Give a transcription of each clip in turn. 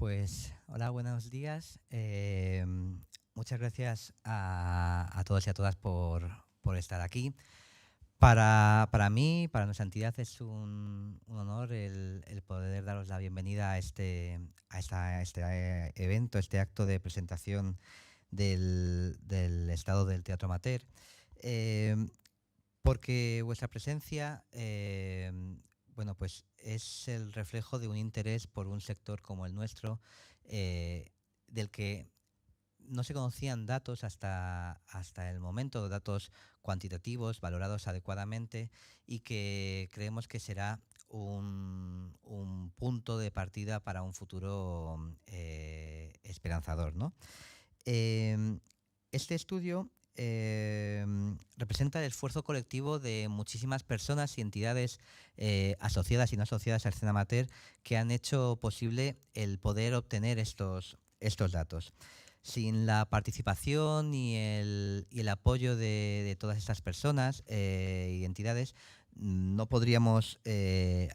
Pues hola, buenos días. Muchas gracias a todos y a todas por estar aquí. Para mí, para nuestra entidad, es un honor el poder daros la bienvenida a este evento, este acto de presentación del estado del Teatro Amateur, eh, porque vuestra presencia bueno, pues es el reflejo de un interés por un sector como el nuestro, del que no se conocían datos hasta el momento, datos cuantitativos, valorados adecuadamente, y que creemos que será un punto de partida para un futuro esperanzador, ¿no? Eh, este estudio representa el esfuerzo colectivo de muchísimas personas y entidades asociadas y no asociadas al escena amateur que han hecho posible el poder obtener estos datos. Sin la participación y el apoyo de todas estas personas y entidades, no podríamos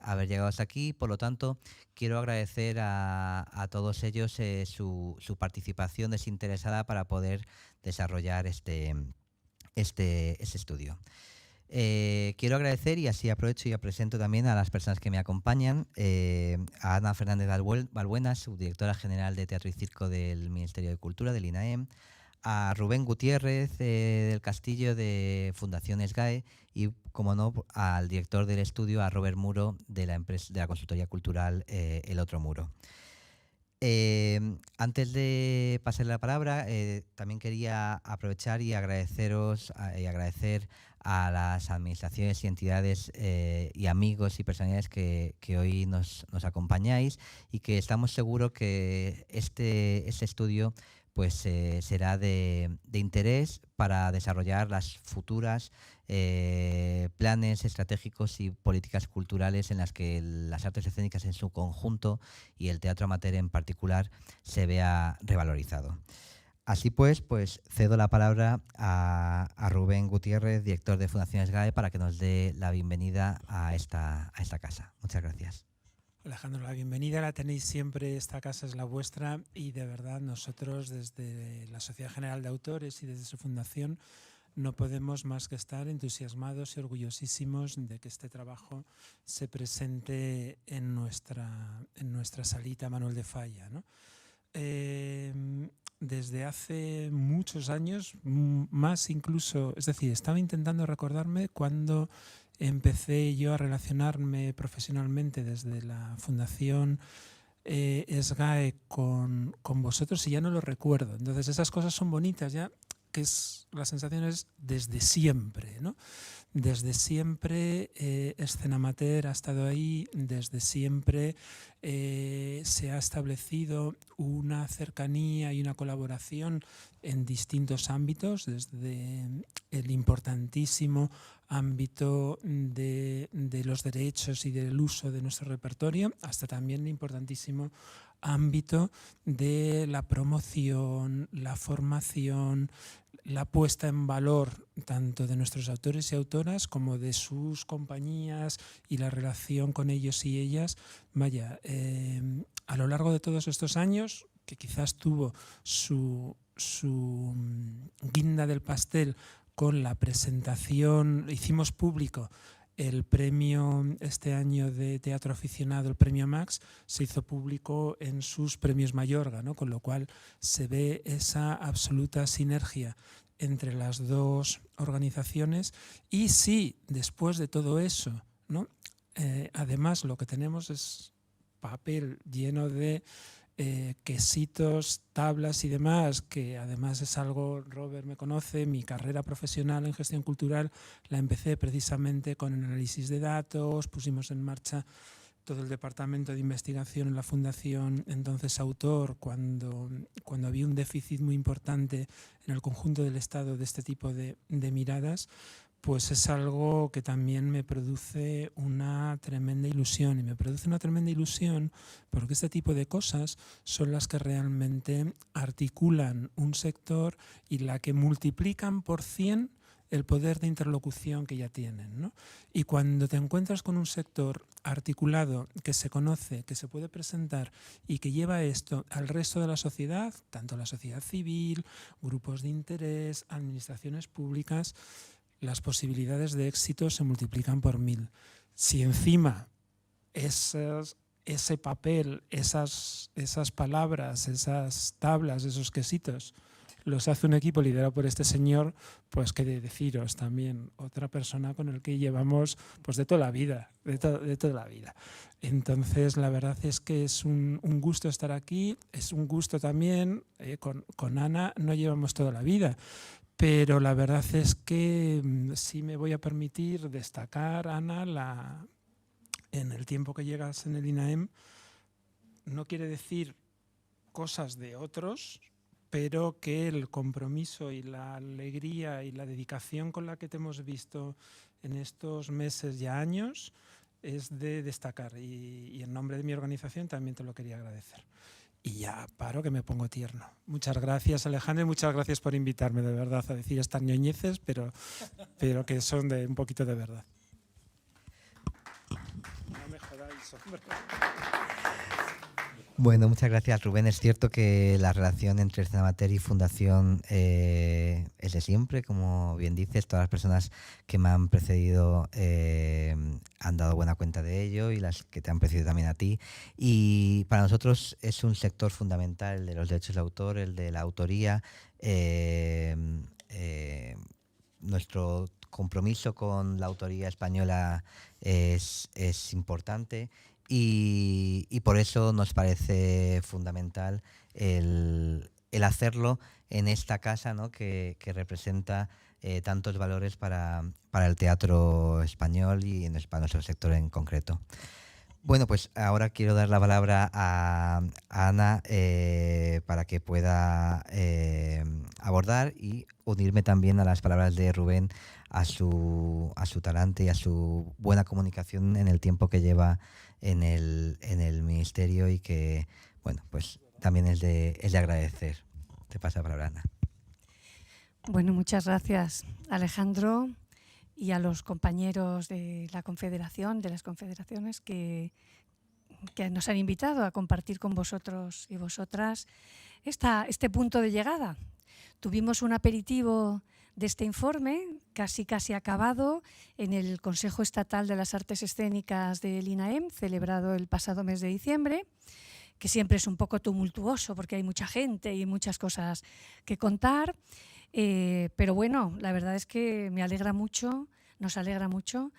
haber llegado hasta aquí. Por lo tanto, quiero agradecer a todos ellos su participación desinteresada para poder desarrollar este estudio. Quiero agradecer, y así aprovecho y presento también a las personas que me acompañan, a Ana Fernández Balbuena, subdirectora general de Teatro y Circo del Ministerio de Cultura, del INAEM, a Rubén Gutiérrez del Castillo de Fundación SGAE y, como no, al director del estudio, a Robert Muro de la consultoría cultural El Otro Muro. Antes de pasarle la palabra, también quería aprovechar y agradecer a las administraciones y entidades y amigos y personalidades que hoy nos acompañáis, y que estamos seguros que este estudio pues será de interés para desarrollar las futuras planes estratégicos y políticas culturales en las que las artes escénicas en su conjunto y el teatro amateur en particular se vea revalorizado. Así pues cedo la palabra a Rubén Gutiérrez, director de Fundación SGAE, para que nos dé la bienvenida a esta casa. Muchas gracias. Alejandro, la bienvenida la tenéis siempre, esta casa es la vuestra, y de verdad nosotros desde la Sociedad General de Autores y desde su fundación no podemos más que estar entusiasmados y orgullosísimos de que este trabajo se presente en nuestra salita Manuel de Falla, ¿no? Desde hace muchos años, más incluso, es decir, estaba intentando recordarme cuando empecé yo a relacionarme profesionalmente desde la Fundación SGAE con vosotros, y ya no lo recuerdo. Entonces esas cosas son bonitas ya, que es la sensación es desde siempre, ¿no? Desde siempre Escena Amateur ha estado ahí, desde siempre se ha establecido una cercanía y una colaboración en distintos ámbitos, desde el importantísimo ámbito de los derechos y del uso de nuestro repertorio, hasta también el importantísimo ámbito de la promoción, la formación, la puesta en valor tanto de nuestros autores y autoras como de sus compañías y la relación con ellos y ellas. Vaya, a lo largo de todos estos años, que quizás tuvo su guinda del pastel con la presentación, hicimos público el premio este año de teatro aficionado, el premio Max, se hizo público en sus premios Mayorga, ¿no? Con lo cual se ve esa absoluta sinergia entre las dos organizaciones. Y sí, después de todo eso, ¿no? Además lo que tenemos es papel lleno de quesitos, tablas y demás, que además es algo, Robert me conoce, mi carrera profesional en gestión cultural la empecé precisamente con el análisis de datos, pusimos en marcha todo el departamento de investigación en la Fundación entonces Autor, cuando había un déficit muy importante en el conjunto del Estado de este tipo de miradas. Pues es algo que también me produce una tremenda ilusión, y me produce una tremenda ilusión porque este tipo de cosas son las que realmente articulan un sector y la que multiplican por 100 el poder de interlocución que ya tienen, ¿no? Y cuando te encuentras con un sector articulado que se conoce, que se puede presentar y que lleva esto al resto de la sociedad, tanto la sociedad civil, grupos de interés, administraciones públicas, las posibilidades de éxito se multiplican por 1000. Si encima ese papel, esas palabras, esas tablas, esos quesitos, los hace un equipo liderado por este señor, pues qué deciros también, otra persona con el que llevamos pues de toda la vida, de toda la vida. Entonces la verdad es que es un gusto estar aquí, es un gusto también, con Ana no llevamos toda la vida, pero la verdad es que sí me voy a permitir destacar, Ana, en el tiempo que llegas en el INAEM, no quiere decir cosas de otros, pero que el compromiso y la alegría y la dedicación con la que te hemos visto en estos meses y años es de destacar. Y en nombre de mi organización también te lo quería agradecer. Y ya paro, que me pongo tierno. Muchas gracias, Alejandro, y muchas gracias por invitarme, de verdad, a decir estas ñoñeces, pero que son de un poquito de verdad. No me jodáis, hombre. Bueno, muchas gracias, Rubén. Es cierto que la relación entre Escena Amateur y Fundación es de siempre, como bien dices. Todas las personas que me han precedido han dado buena cuenta de ello, y las que te han precedido también a ti. Y para nosotros es un sector fundamental, el de los derechos de autor, el de la autoría. Nuestro compromiso con la autoría española es importante. Y por eso nos parece fundamental el hacerlo en esta casa, ¿no? que representa tantos valores para el teatro español y para nuestro sector en concreto. Bueno, pues ahora quiero dar la palabra a Ana para que pueda abordar y unirme también a las palabras de Rubén, a su talante y a su buena comunicación en el tiempo que lleva en el ministerio, y que, bueno, pues también es de agradecer. Te paso la palabra, Ana. Bueno, muchas gracias, Alejandro, y a los compañeros de la Confederación, de las confederaciones que nos han invitado a compartir con vosotros y vosotras este punto de llegada. Tuvimos un aperitivo de este informe, casi acabado, en el Consejo Estatal de las Artes Escénicas del INAEM, celebrado el pasado mes de diciembre, que siempre es un poco tumultuoso porque hay mucha gente y muchas cosas que contar, pero bueno, la verdad es que me alegra mucho, nos alegra mucho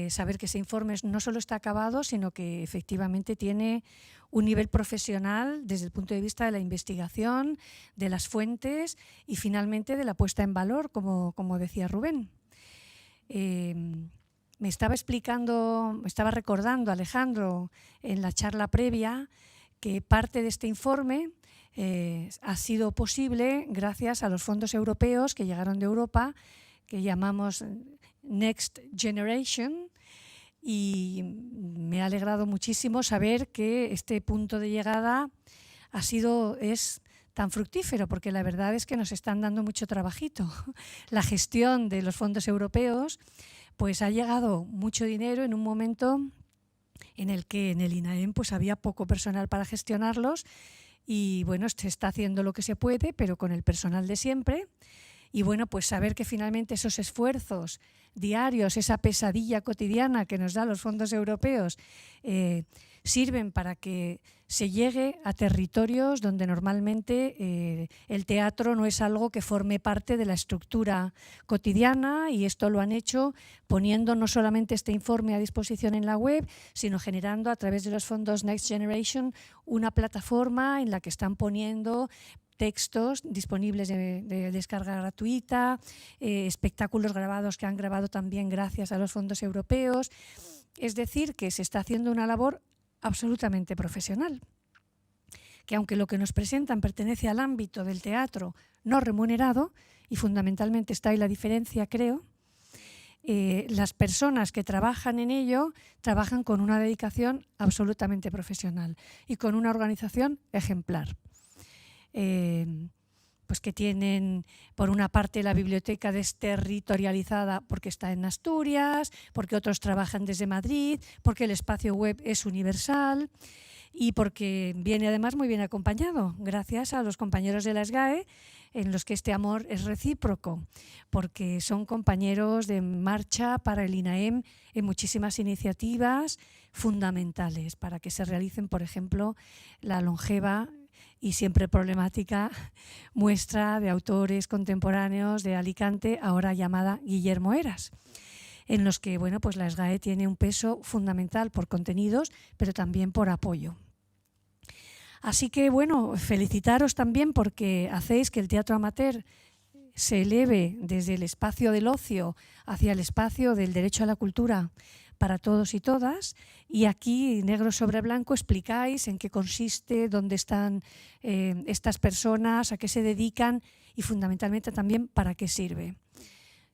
saber que ese informe no solo está acabado, sino que efectivamente tiene un nivel profesional desde el punto de vista de la investigación, de las fuentes y finalmente de la puesta en valor, como decía Rubén. Me estaba recordando Alejandro en la charla previa que parte de este informe ha sido posible gracias a los fondos europeos que llegaron de Europa, que llamamos Next Generation, y me ha alegrado muchísimo saber que este punto de llegada es tan fructífero, porque la verdad es que nos están dando mucho trabajito. La gestión de los fondos europeos, pues ha llegado mucho dinero en un momento en el que en el INAEM pues había poco personal para gestionarlos, y bueno, se está haciendo lo que se puede, pero con el personal de siempre. Y bueno, pues saber que finalmente esos esfuerzos diarios, esa pesadilla cotidiana que nos dan los fondos europeos, sirven para que se llegue a territorios donde normalmente el teatro no es algo que forme parte de la estructura cotidiana, y esto lo han hecho poniendo no solamente este informe a disposición en la web, sino generando a través de los fondos Next Generation una plataforma en la que están poniendo textos disponibles de descarga gratuita, espectáculos grabados que han grabado también gracias a los fondos europeos. Es decir, que se está haciendo una labor absolutamente profesional, que aunque lo que nos presentan pertenece al ámbito del teatro no remunerado, y fundamentalmente está ahí la diferencia, creo, las personas que trabajan en ello trabajan con una dedicación absolutamente profesional y con una organización ejemplar. pues que tienen, por una parte, la biblioteca desterritorializada porque está en Asturias, porque otros trabajan desde Madrid, porque el espacio web es universal y porque viene además muy bien acompañado, gracias a los compañeros de la SGAE, en los que este amor es recíproco, porque son compañeros de marcha para el INAEM en muchísimas iniciativas fundamentales para que se realicen, por ejemplo, la longeva y siempre problemática muestra de autores contemporáneos de Alicante, ahora llamada Guillermo Heras, en los que bueno, pues la SGAE tiene un peso fundamental por contenidos, pero también por apoyo. Así que bueno, felicitaros también porque hacéis que el teatro amateur se eleve desde el espacio del ocio hacia el espacio del derecho a la cultura para todos y todas, y aquí, negro sobre blanco, explicáis en qué consiste, dónde están estas personas, a qué se dedican y fundamentalmente también para qué sirve.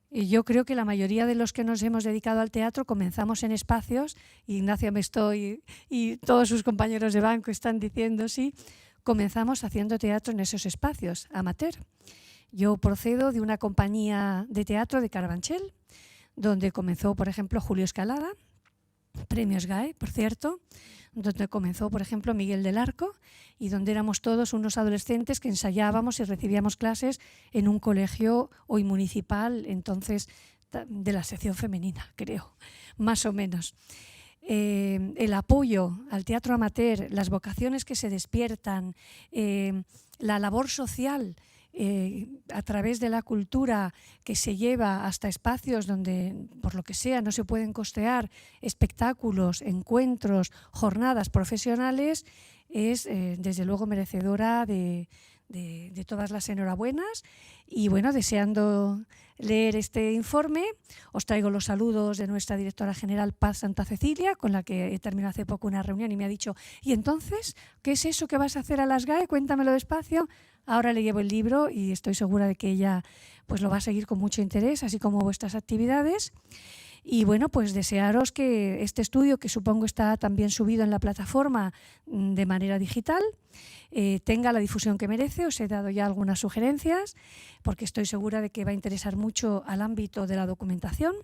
Y yo creo que la mayoría de los que nos hemos dedicado al teatro comenzamos en espacios, Ignacio Mestoy y todos sus compañeros de banco están diciendo sí, comenzamos haciendo teatro en esos espacios, amateur. Yo procedo de una compañía de teatro de Carabanchel, donde comenzó, por ejemplo, Julio Escalada, premio SGAE, por cierto, donde comenzó, por ejemplo, Miguel del Arco, y donde éramos todos unos adolescentes que ensayábamos y recibíamos clases en un colegio hoy municipal, entonces de la sección femenina, creo, más o menos. El apoyo al teatro amateur, las vocaciones que se despiertan, la labor social a través de la cultura que se lleva hasta espacios donde, por lo que sea, no se pueden costear espectáculos, encuentros, jornadas profesionales, es desde luego merecedora de todas las enhorabuenas. Y bueno, deseando leer este informe, os traigo los saludos de nuestra directora general Paz Santa Cecilia, con la que he terminado hace poco una reunión y me ha dicho, ¿y entonces qué es eso que vas a hacer a las SGAE? Cuéntamelo despacio. Ahora le llevo el libro y estoy segura de que ella pues lo va a seguir con mucho interés, así como vuestras actividades. Y bueno, pues desearos que este estudio, que supongo está también subido en la plataforma de manera digital, tenga la difusión que merece. Os he dado ya algunas sugerencias, porque estoy segura de que va a interesar mucho al ámbito de la documentación.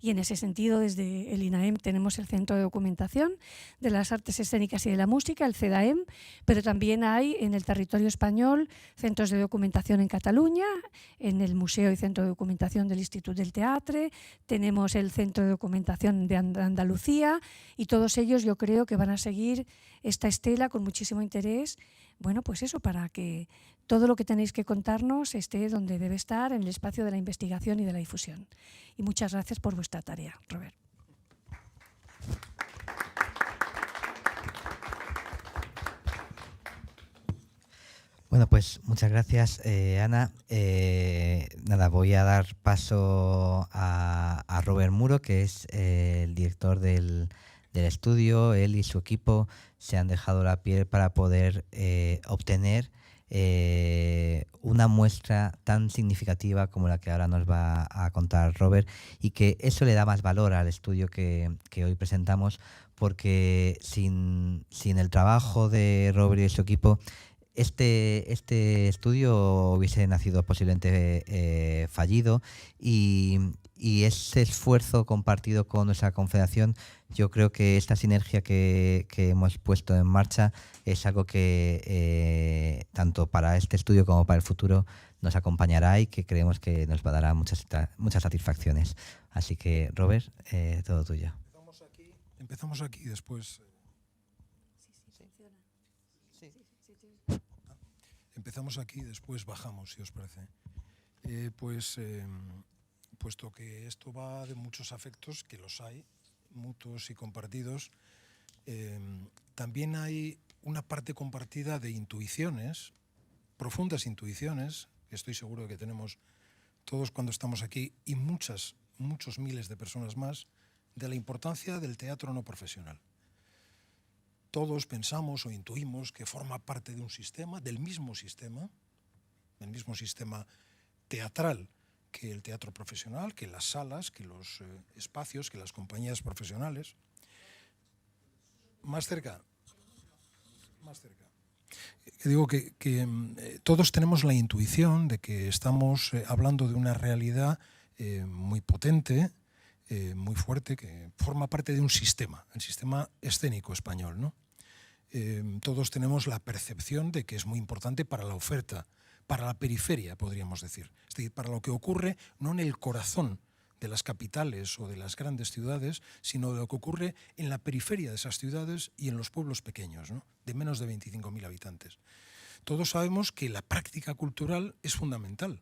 Y en ese sentido, desde el INAEM tenemos el Centro de Documentación de las Artes Escénicas y de la Música, el CEDAEM, pero también hay en el territorio español centros de documentación en Cataluña, en el Museo y Centro de Documentación del Institut del Teatre, tenemos el Centro de Documentación de Andalucía, y todos ellos yo creo que van a seguir esta estela con muchísimo interés. Bueno, pues eso, para que todo lo que tenéis que contarnos esté donde debe estar, en el espacio de la investigación y de la difusión. Y muchas gracias por vuestra tarea, Robert. Bueno, pues muchas gracias, Ana. Nada, voy a dar paso a Robert Muro, que es el director del estudio. Él y su equipo se han dejado la piel para poder obtener una muestra tan significativa como la que ahora nos va a contar Robert, y que eso le da más valor al estudio que hoy presentamos, porque sin el trabajo de Robert y su equipo, este estudio hubiese nacido posiblemente fallido, y ese esfuerzo compartido con nuestra confederación, yo creo que esta sinergia que hemos puesto en marcha es algo que tanto para este estudio como para el futuro nos acompañará, y que creemos que nos va a dar muchas satisfacciones. Así que, Robert, todo tuyo. Empezamos aquí, después... Empezamos aquí, después bajamos, si os parece. Puesto que esto va de muchos afectos, que los hay, mutuos y compartidos, también hay una parte compartida de intuiciones, profundas intuiciones, que estoy seguro de que tenemos todos cuando estamos aquí, y muchos miles de personas más, de la importancia del teatro no profesional. Todos pensamos o intuimos que forma parte de un sistema, del mismo sistema teatral que el teatro profesional, que las salas, que los espacios, que las compañías profesionales. Más cerca. Digo que todos tenemos la intuición de que estamos hablando de una realidad muy potente, muy fuerte, que forma parte de un sistema, el sistema escénico español, ¿no? Todos tenemos la percepción de que es muy importante para la oferta, para la periferia, podríamos decir. Es decir, para lo que ocurre no en el corazón de las capitales o de las grandes ciudades, sino de lo que ocurre en la periferia de esas ciudades y en los pueblos pequeños, ¿no? De menos de 25.000 habitantes. Todos sabemos que la práctica cultural es fundamental.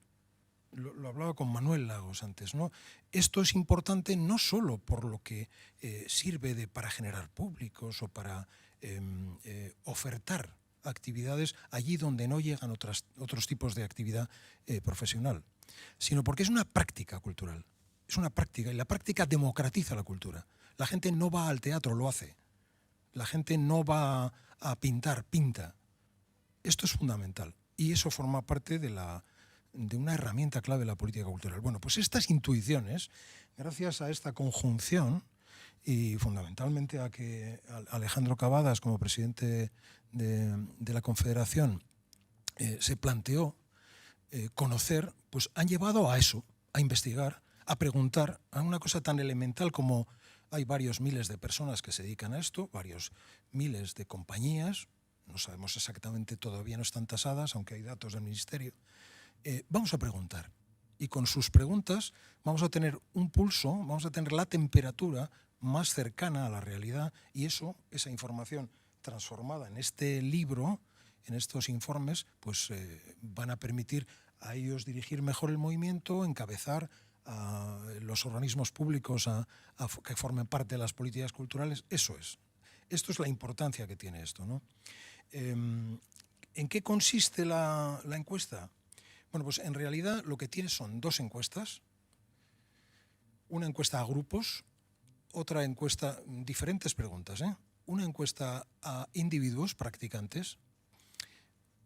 Lo hablaba con Manuel Lagos antes, ¿no? Esto es importante no solo por lo que sirve para generar públicos o para ofertar actividades allí donde no llegan otros tipos de actividad profesional, sino porque es una práctica cultural. Es una práctica, y la práctica democratiza la cultura. La gente no va al teatro, lo hace. La gente no va a pintar, pinta. Esto es fundamental, y eso forma parte de una herramienta clave de la política cultural. Bueno, pues estas intuiciones, gracias a esta conjunción, y fundamentalmente a que Alejandro Cavadas, como presidente de la Confederación, se planteó conocer, pues han llevado a eso, a investigar, a preguntar, a una cosa tan elemental como hay varios miles de personas que se dedican a esto, varios miles de compañías, no sabemos exactamente, todavía no están tasadas, aunque hay datos del Ministerio. Vamos a preguntar, y con sus preguntas vamos a tener un pulso, vamos a tener la temperatura más cercana a la realidad, y esa información transformada en este libro, en estos informes, pues van a permitir a ellos dirigir mejor el movimiento, encabezar a los organismos públicos que formen parte de las políticas culturales. Eso es. Esto es la importancia que tiene esto, ¿no? ¿En qué consiste la encuesta? Bueno, pues en realidad lo que tiene son dos encuestas. Una encuesta a grupos, otra encuesta, diferentes preguntas, ¿eh? Una encuesta a individuos practicantes,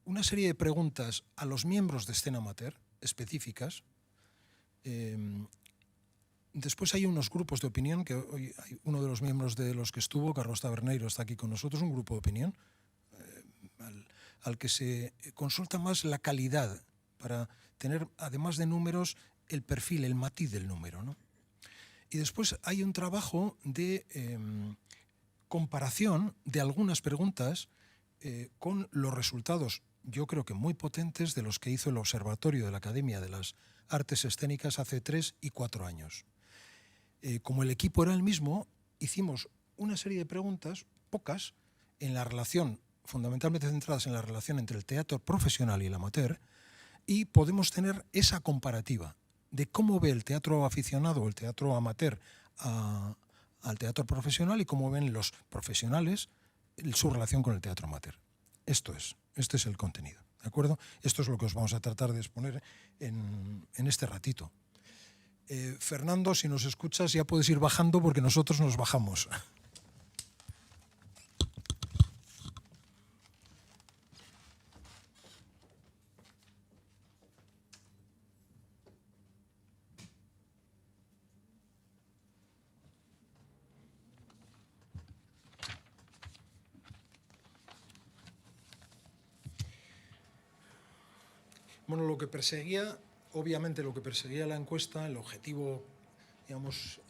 una serie de preguntas a los miembros de Escena Amateur específicas. Después hay unos grupos de opinión, que hoy hay uno de los miembros de los que estuvo, Carlos Taberneiro, está aquí con nosotros, un grupo de opinión al que se consulta más la calidad, para tener, además de números, el perfil, el matiz del número, ¿no? Y después hay un trabajo de comparación de algunas preguntas con los resultados, yo creo que muy potentes, de los que hizo el Observatorio de la Academia de las Artes Escénicas hace 3 y 4 años. Como el equipo era el mismo, hicimos una serie de preguntas, pocas, en la relación, fundamentalmente centradas en la relación entre el teatro profesional y el amateur, y podemos tener esa comparativa de cómo ve el teatro aficionado o el teatro amateur al teatro profesional, y cómo ven los profesionales su relación con el teatro amateur. Este es el contenido, ¿de acuerdo? Esto es lo que os vamos a tratar de exponer en este ratito. Fernando, si nos escuchas ya puedes ir bajando, porque nosotros nos bajamos. Bueno, lo que perseguía, obviamente lo que perseguía la encuesta, el objetivo, digamos,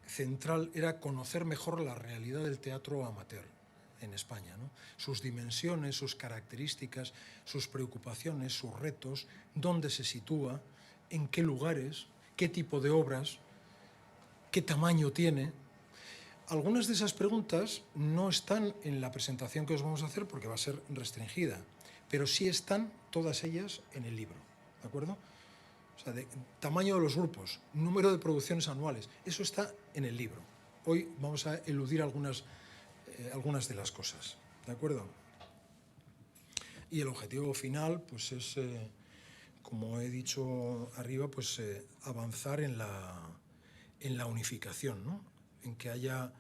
central, era conocer mejor la realidad del teatro amateur en España, ¿no? Sus dimensiones, sus características, sus preocupaciones, sus retos, dónde se sitúa, en qué lugares, qué tipo de obras, qué tamaño tiene. Algunas de esas preguntas no están en la presentación que os vamos a hacer porque va a ser restringida, pero sí están todas ellas en el libro, ¿de acuerdo? O sea, tamaño de los grupos, número de producciones anuales, eso está en el libro. Hoy vamos a eludir algunas de las cosas, ¿de acuerdo? Y el objetivo final, pues es, como he dicho arriba, pues avanzar en la unificación, ¿no? En que haya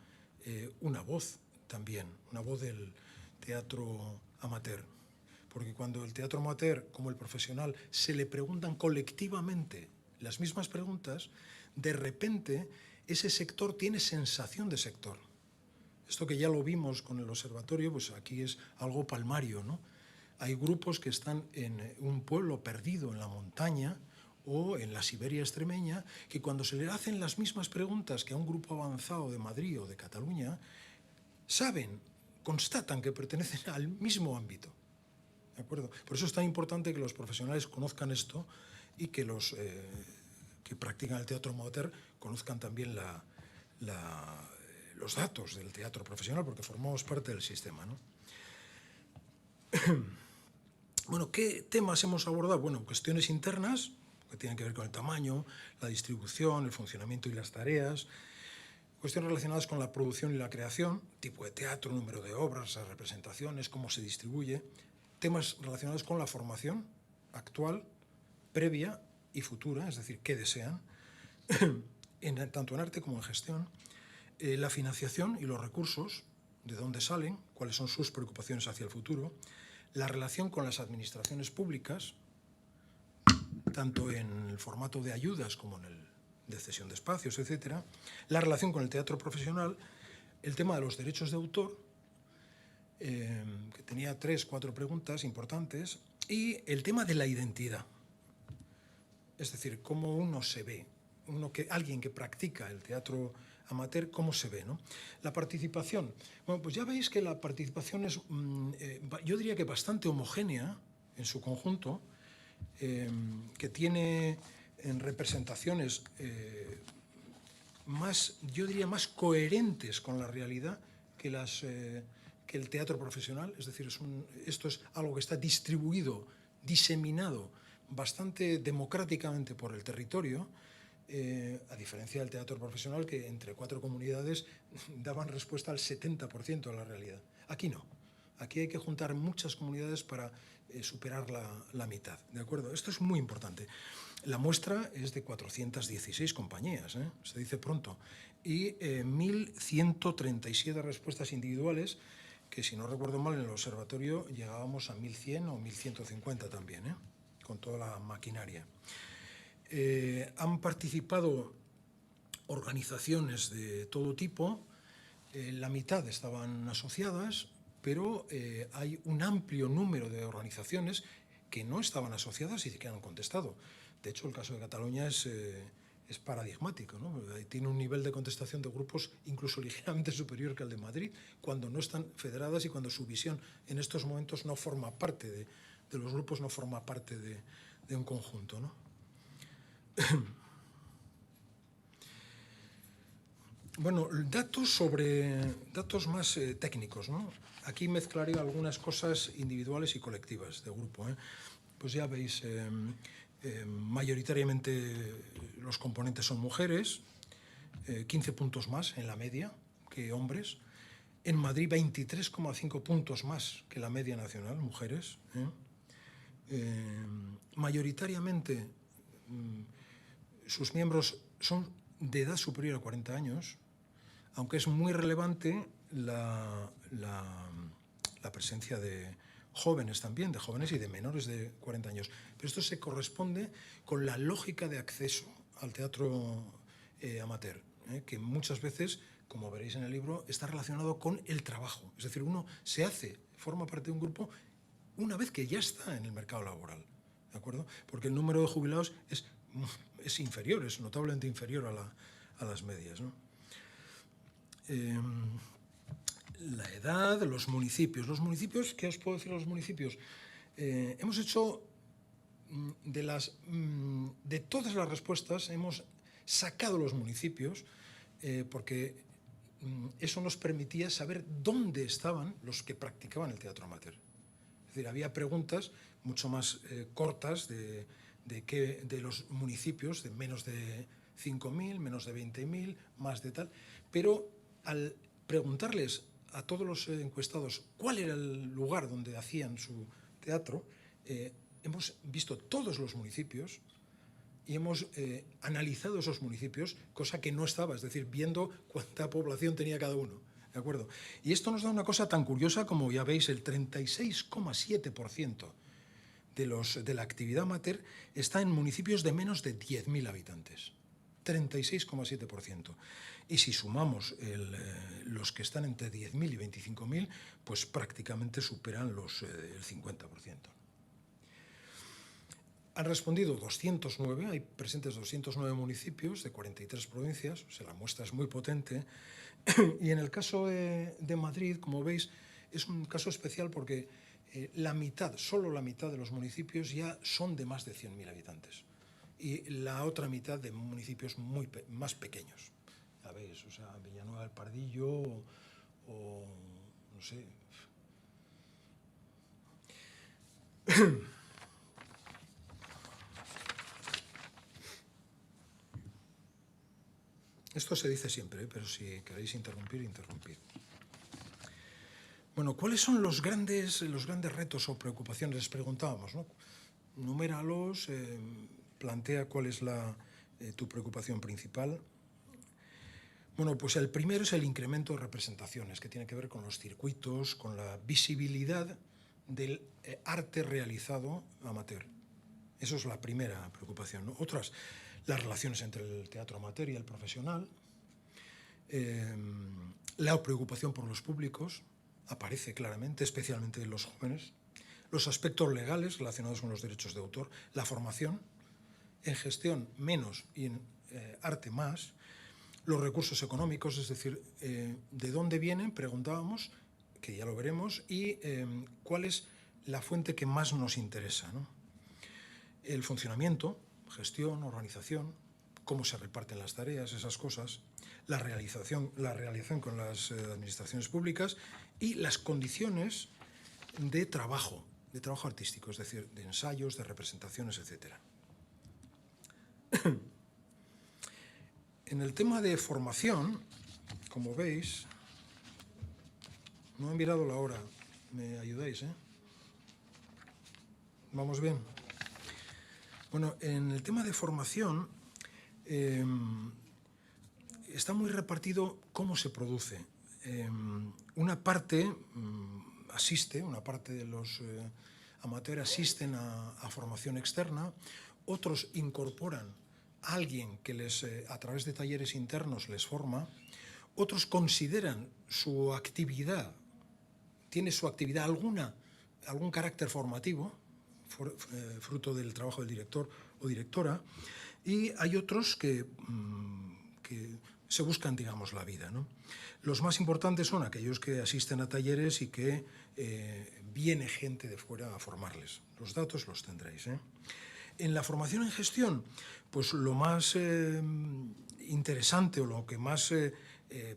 una voz también, una voz del teatro amateur. Porque cuando el teatro amateur, como el profesional, se le preguntan colectivamente las mismas preguntas, de repente ese sector tiene sensación de sector. Esto que ya lo vimos con el observatorio, pues aquí es algo palmario, ¿no? Hay grupos que están en un pueblo perdido en la montaña o en la Siberia extremeña, que cuando se le hacen las mismas preguntas que a un grupo avanzado de Madrid o de Cataluña, constatan que pertenecen al mismo ámbito. ¿De acuerdo? Por eso es tan importante que los profesionales conozcan esto y que los que practican el teatro amateur conozcan también los datos del teatro profesional, porque formamos parte del sistema, ¿no? Bueno, ¿qué temas hemos abordado? Bueno, cuestiones internas, que tienen que ver con el tamaño, la distribución, el funcionamiento y las tareas. Cuestiones relacionadas con la producción y la creación, tipo de teatro, número de obras, las representaciones, cómo se distribuye. Temas relacionados con la formación actual, previa y futura, es decir, qué desean, tanto en arte como en gestión. La financiación y los recursos, de dónde salen, cuáles son sus preocupaciones hacia el futuro. La relación con las administraciones públicas, tanto en el formato de ayudas como en el de cesión de espacios, etc. La relación con el teatro profesional, el tema de los derechos de autor, que tenía 3 o 4 preguntas importantes, y el tema de la identidad. Es decir, cómo uno se ve, alguien que practica el teatro amateur, cómo se ve, ¿no? La participación. Bueno, pues ya veis que la participación es, yo diría que bastante homogénea en su conjunto, que tiene en representaciones yo diría más coherentes con la realidad que el teatro profesional. Es decir, esto es algo que está distribuido, diseminado bastante democráticamente por el territorio, a diferencia del teatro profesional, que entre 4 comunidades daban respuesta al 70% de la realidad. Aquí no. Aquí hay que juntar muchas comunidades para superar la mitad, ¿de acuerdo? Esto es muy importante. La muestra es de 416 compañías, se dice pronto, y 1.137 respuestas individuales, que si no recuerdo mal en el observatorio llegábamos a 1.100 o 1.150 también, con toda la maquinaria. Han participado organizaciones de todo tipo, la mitad estaban asociadas, pero hay un amplio número de organizaciones que no estaban asociadas y que han contestado. De hecho, el caso de Cataluña es paradigmático, ¿no? Tiene un nivel de contestación de grupos incluso ligeramente superior que el de Madrid, cuando no están federadas y cuando su visión en estos momentos no forma parte de los grupos, no forma parte de un conjunto, ¿no? Bueno, datos más técnicos, ¿no? Aquí mezclaré algunas cosas individuales y colectivas de grupo, Pues ya veis, mayoritariamente los componentes son mujeres, 15 puntos más en la media que hombres. En Madrid 23,5 puntos más que la media nacional, mujeres. Mayoritariamente sus miembros son de edad superior a 40 años, aunque es muy relevante la presencia de jóvenes también, de jóvenes y de menores de 40 años. Pero esto se corresponde con la lógica de acceso al teatro amateur, que muchas veces, como veréis en el libro, está relacionado con el trabajo. Es decir, uno forma parte de un grupo una vez que ya está en el mercado laboral, ¿de acuerdo? Porque el número de jubilados es inferior, es notablemente inferior a las medias, ¿no? La edad, los municipios. Los municipios, ¿qué os puedo decir de los municipios? Hemos hecho, de todas las respuestas, hemos sacado los municipios, porque eso nos permitía saber dónde estaban los que practicaban el teatro amateur. Es decir, había preguntas mucho más cortas de los municipios, de menos de 5.000, menos de 20.000, más de tal, pero al preguntarles a todos los encuestados cuál era el lugar donde hacían su teatro, hemos visto todos los municipios y hemos analizado esos municipios, cosa que no estaba, es decir, viendo cuánta población tenía cada uno, ¿de acuerdo? Y esto nos da una cosa tan curiosa como, ya veis, el 36,7% de la actividad amateur está en municipios de menos de 10.000 habitantes. 36,7%. Y si sumamos los que están entre 10.000 y 25.000, pues prácticamente superan el 50%. Han respondido 209, hay presentes 209 municipios de 43 provincias, o sea, la muestra es muy potente. Y en el caso de Madrid, como veis, es un caso especial porque solo la mitad de los municipios ya son de más de 100.000 habitantes. Y la otra mitad de municipios más pequeños. Ya veis, o sea, Villanueva del Pardillo o no sé. Esto se dice siempre, pero si queréis interrumpir, interrumpid. Bueno, ¿cuáles son los grandes retos o preocupaciones? Les preguntábamos, ¿no? Numéralos, plantea cuál es tu preocupación principal. Bueno, pues el primero es el incremento de representaciones, que tiene que ver con los circuitos, con la visibilidad del arte realizado amateur. Eso es la primera preocupación, ¿no? Otras, las relaciones entre el teatro amateur y el profesional. La preocupación por los públicos aparece claramente, especialmente en los jóvenes. Los aspectos legales relacionados con los derechos de autor. La formación, en gestión menos y en arte más. Los recursos económicos, es decir, de dónde vienen, preguntábamos, que ya lo veremos, y cuál es la fuente que más nos interesa, ¿no? El funcionamiento, gestión, organización, cómo se reparten las tareas, esas cosas, la realización con las administraciones públicas y las condiciones de trabajo artístico, es decir, de ensayos, de representaciones, etc. En el tema de formación, como veis, no he mirado la hora, me ayudáis, ¿eh? ¿Vamos bien? Bueno, en el tema de formación está muy repartido cómo se produce. Una parte una parte de los amateurs asisten a formación externa, otros incorporan a alguien que a través de talleres internos les forma, otros consideran su actividad, tiene su actividad algún carácter formativo, fruto del trabajo del director o directora, y hay otros que se buscan, digamos, la vida, ¿no? Los más importantes son aquellos que asisten a talleres y que viene gente de fuera a formarles. Los datos los tendréis, ¿eh? En la formación en gestión, pues lo más interesante o lo que más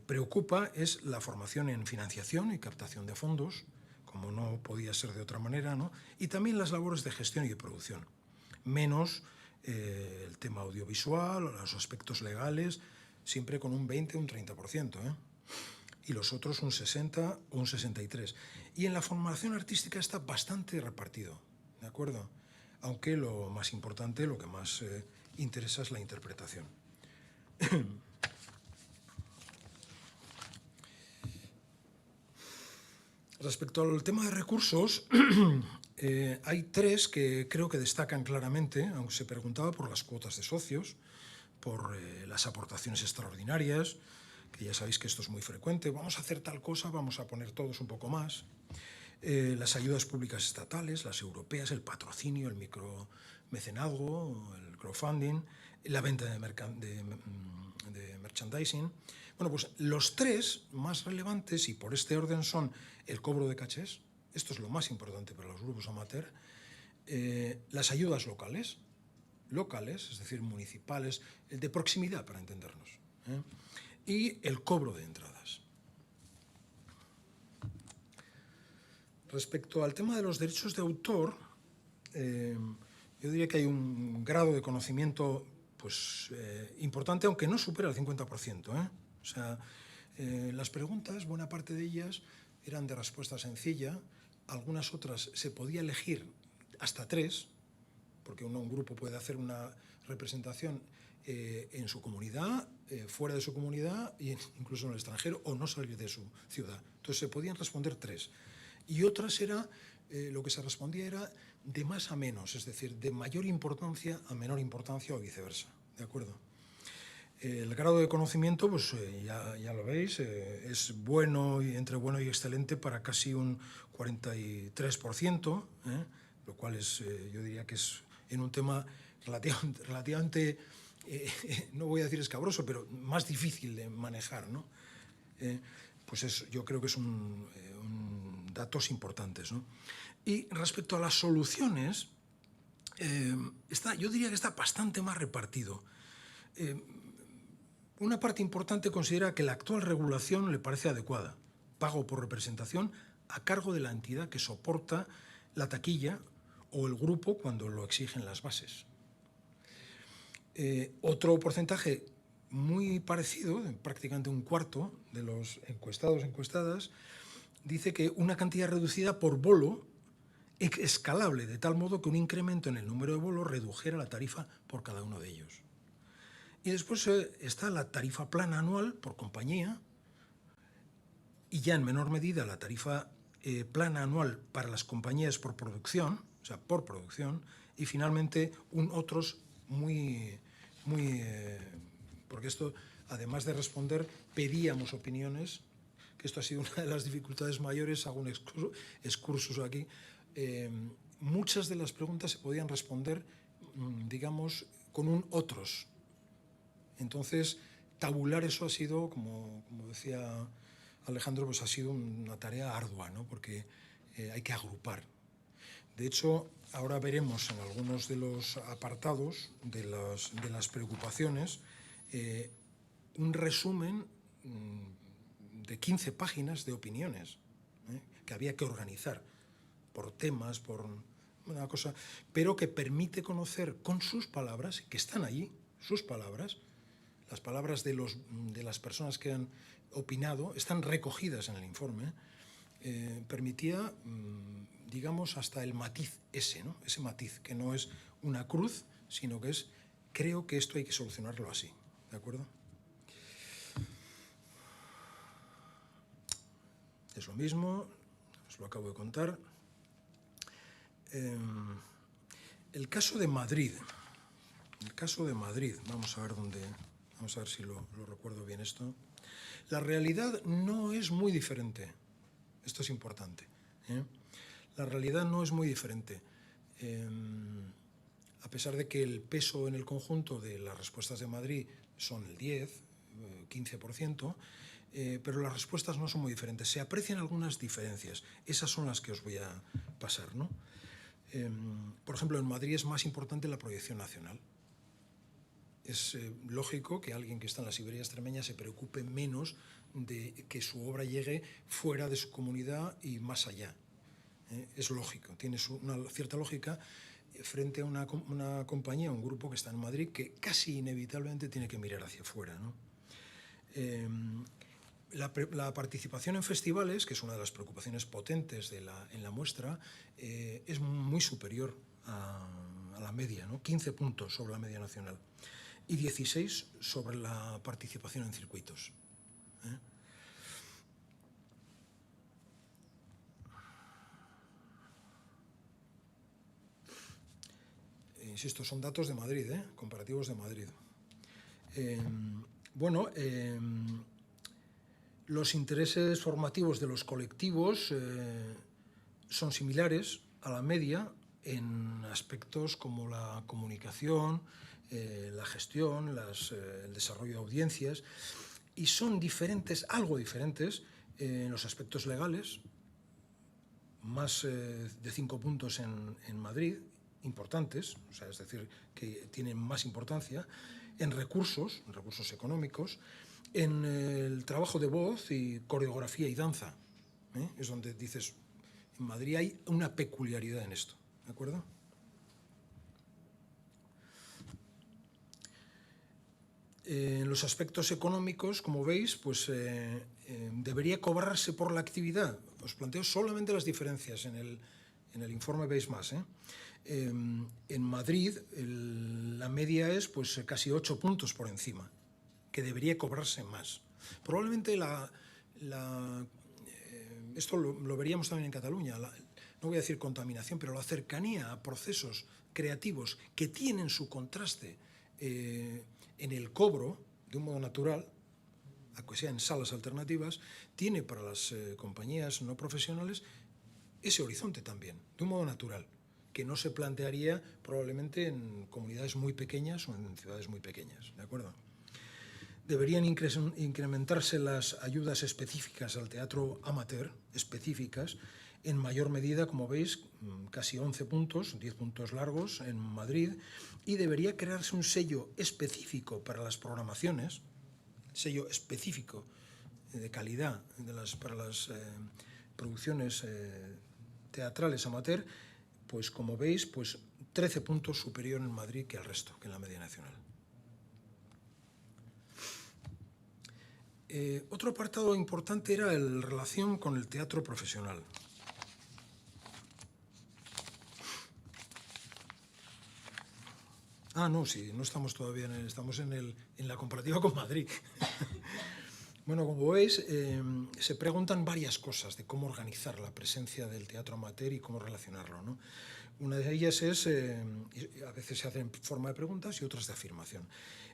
preocupa es la formación en financiación y captación de fondos, como no podía ser de otra manera, ¿no? Y también las labores de gestión y de producción, menos el tema audiovisual, los aspectos legales, siempre con un 20 o un 30%, ¿eh? Y los otros un 60 o un 63%. Y en la formación artística está bastante repartido, ¿de acuerdo? Aunque lo más importante, lo que más interesa es la interpretación. Respecto al tema de recursos, hay tres que creo que destacan claramente, aunque se preguntaba por las cuotas de socios, por las aportaciones extraordinarias, que ya sabéis que esto es muy frecuente, vamos a hacer tal cosa, vamos a poner todos un poco más, las ayudas públicas estatales, las europeas, el patrocinio, el micromecenazgo, el crowdfunding, la venta de merchandising. Bueno, pues los tres más relevantes, y por este orden, son el cobro de cachés, esto es lo más importante para los grupos amateur, las ayudas locales, es decir, municipales, de proximidad, para entendernos, ¿eh? Y el cobro de entradas. Respecto al tema de los derechos de autor, yo diría que hay un grado de conocimiento pues, importante, aunque no supera el 50%, ¿eh? O sea, las preguntas, buena parte de ellas eran de respuesta sencilla, algunas otras se podía elegir hasta 3, porque un grupo puede hacer una representación en su comunidad, fuera de su comunidad, e incluso en el extranjero, o no salir de su ciudad. Entonces se podían responder 3. Y otras lo que se respondía era de más a menos, es decir, de mayor importancia a menor importancia o viceversa, ¿de acuerdo? El grado de conocimiento, pues ya lo veis, es bueno y entre bueno y excelente para casi un 43%, lo cual es, yo diría que es en un tema relativamente no voy a decir escabroso, pero más difícil de manejar, ¿no? Pues yo creo que son datos importantes, ¿no? Y respecto a las soluciones, yo diría que está bastante más repartido. Una parte importante considera que la actual regulación le parece adecuada, pago por representación a cargo de la entidad que soporta la taquilla o el grupo cuando lo exigen las bases. Otro porcentaje muy parecido, prácticamente un cuarto de los encuestados, encuestadas, dice que una cantidad reducida por bolo escalable, de tal modo que un incremento en el número de bolos redujera la tarifa por cada uno de ellos. Y después está la tarifa plana anual por compañía y ya en menor medida la tarifa plana anual para las compañías por producción, o sea, por producción, y finalmente otros muy porque esto, además de responder, pedíamos opiniones, que esto ha sido una de las dificultades mayores, hago un excursus aquí. Muchas de las preguntas se podían responder, digamos, con un otros. Entonces, tabular eso ha sido, como decía Alejandro, pues ha sido una tarea ardua, ¿no? Porque hay que agrupar. De hecho, ahora veremos en algunos de los apartados de las preocupaciones un resumen de 15 páginas de opiniones que había que organizar por temas, por una cosa, pero que permite conocer con sus palabras, que están allí, sus palabras, las palabras de las personas que han opinado, están recogidas en el informe, permitía, digamos, hasta el matiz ese, ¿no? Ese matiz, que no es una cruz, sino que es, creo que esto hay que solucionarlo así, ¿de acuerdo? Es lo mismo, os lo acabo de contar. El caso de Madrid. Vamos a ver si lo recuerdo bien esto. La realidad no es muy diferente. Esto es importante. La realidad no es muy diferente. A pesar de que el peso en el conjunto de las respuestas de Madrid son el 15%, pero las respuestas no son muy diferentes. Se aprecian algunas diferencias. Esas son las que os voy a pasar, ¿no? Por ejemplo, en Madrid es más importante la proyección nacional. Es lógico que alguien que está en las Iberias extremeñas se preocupe menos de que su obra llegue fuera de su comunidad y más allá. Es lógico, tiene una cierta lógica frente a una compañía, un grupo que está en Madrid, que casi inevitablemente tiene que mirar hacia afuera, ¿no? La participación en festivales, que es una de las preocupaciones potentes en la muestra, es muy superior a la media, ¿no? 15 puntos sobre la media nacional y 16 sobre la participación en circuitos. Insisto, son datos de Madrid, comparativos de Madrid. Los intereses formativos de los colectivos son similares a la media en aspectos como la comunicación, la gestión, el desarrollo de audiencias, y son diferentes, algo diferentes, en los aspectos legales, más de 5 puntos en Madrid, importantes, o sea, es decir, que tienen más importancia, en recursos económicos, en el trabajo de voz y coreografía y danza. Es donde dices, en Madrid hay una peculiaridad en esto, ¿de acuerdo? En los aspectos económicos, como veis, pues debería cobrarse por la actividad. Os planteo solamente las diferencias, en el informe veis más. En Madrid la media es pues casi 8 puntos por encima, que debería cobrarse más. Probablemente esto lo veríamos también en Cataluña, no voy a decir contaminación, pero la cercanía a procesos creativos que tienen su contraste en el cobro de un modo natural, aunque sea en salas alternativas, tiene para las compañías no profesionales ese horizonte también, de un modo natural, que no se plantearía probablemente en comunidades muy pequeñas o en ciudades muy pequeñas, ¿de acuerdo? Deberían incrementarse las ayudas específicas al teatro amateur, específicas, en mayor medida, como veis, casi 11 puntos, 10 puntos largos en Madrid, y debería crearse un sello específico para las programaciones, sello específico de calidad para las producciones teatrales amateur, pues como veis, pues 13 puntos superior en Madrid que al resto, que en la media nacional. Otro apartado importante era la relación con el teatro profesional. No, sí, no estamos todavía estamos en la comparativa con Madrid. Bueno, como veis, se preguntan varias cosas de cómo organizar la presencia del teatro amateur y cómo relacionarlo, ¿no? Una de ellas es, a veces se hace en forma de preguntas y otras de afirmación.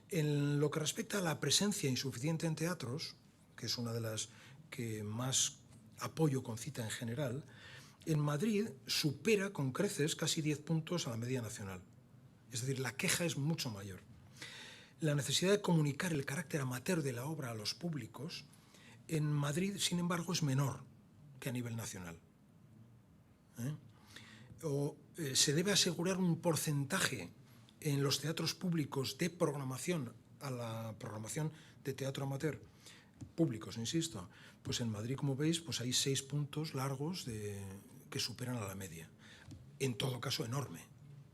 En lo que respecta a la presencia insuficiente en teatros, que es una de las que más apoyo concita en general, en Madrid supera con creces casi 10 puntos a la media nacional. Es decir, la queja es mucho mayor. La necesidad de comunicar el carácter amateur de la obra a los públicos en Madrid, sin embargo, es menor que a nivel nacional. Se debe asegurar un porcentaje en los teatros públicos de programación a la programación de teatro amateur, públicos, insisto. Pues en Madrid, como veis, pues hay 6 puntos largos que superan a la media. En todo caso, enorme.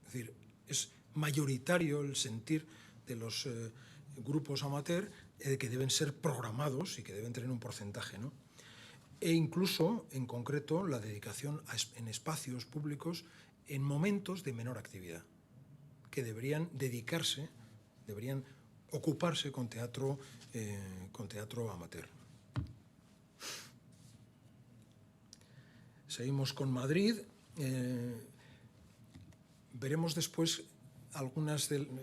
Es decir, es mayoritario el sentir de los grupos amateur que deben ser programados y que deben tener un porcentaje, ¿no? E incluso, en concreto, la dedicación en espacios públicos en momentos de menor actividad, que deberían dedicarse, deberían ocuparse con teatro amateur. Seguimos con Madrid. Veremos después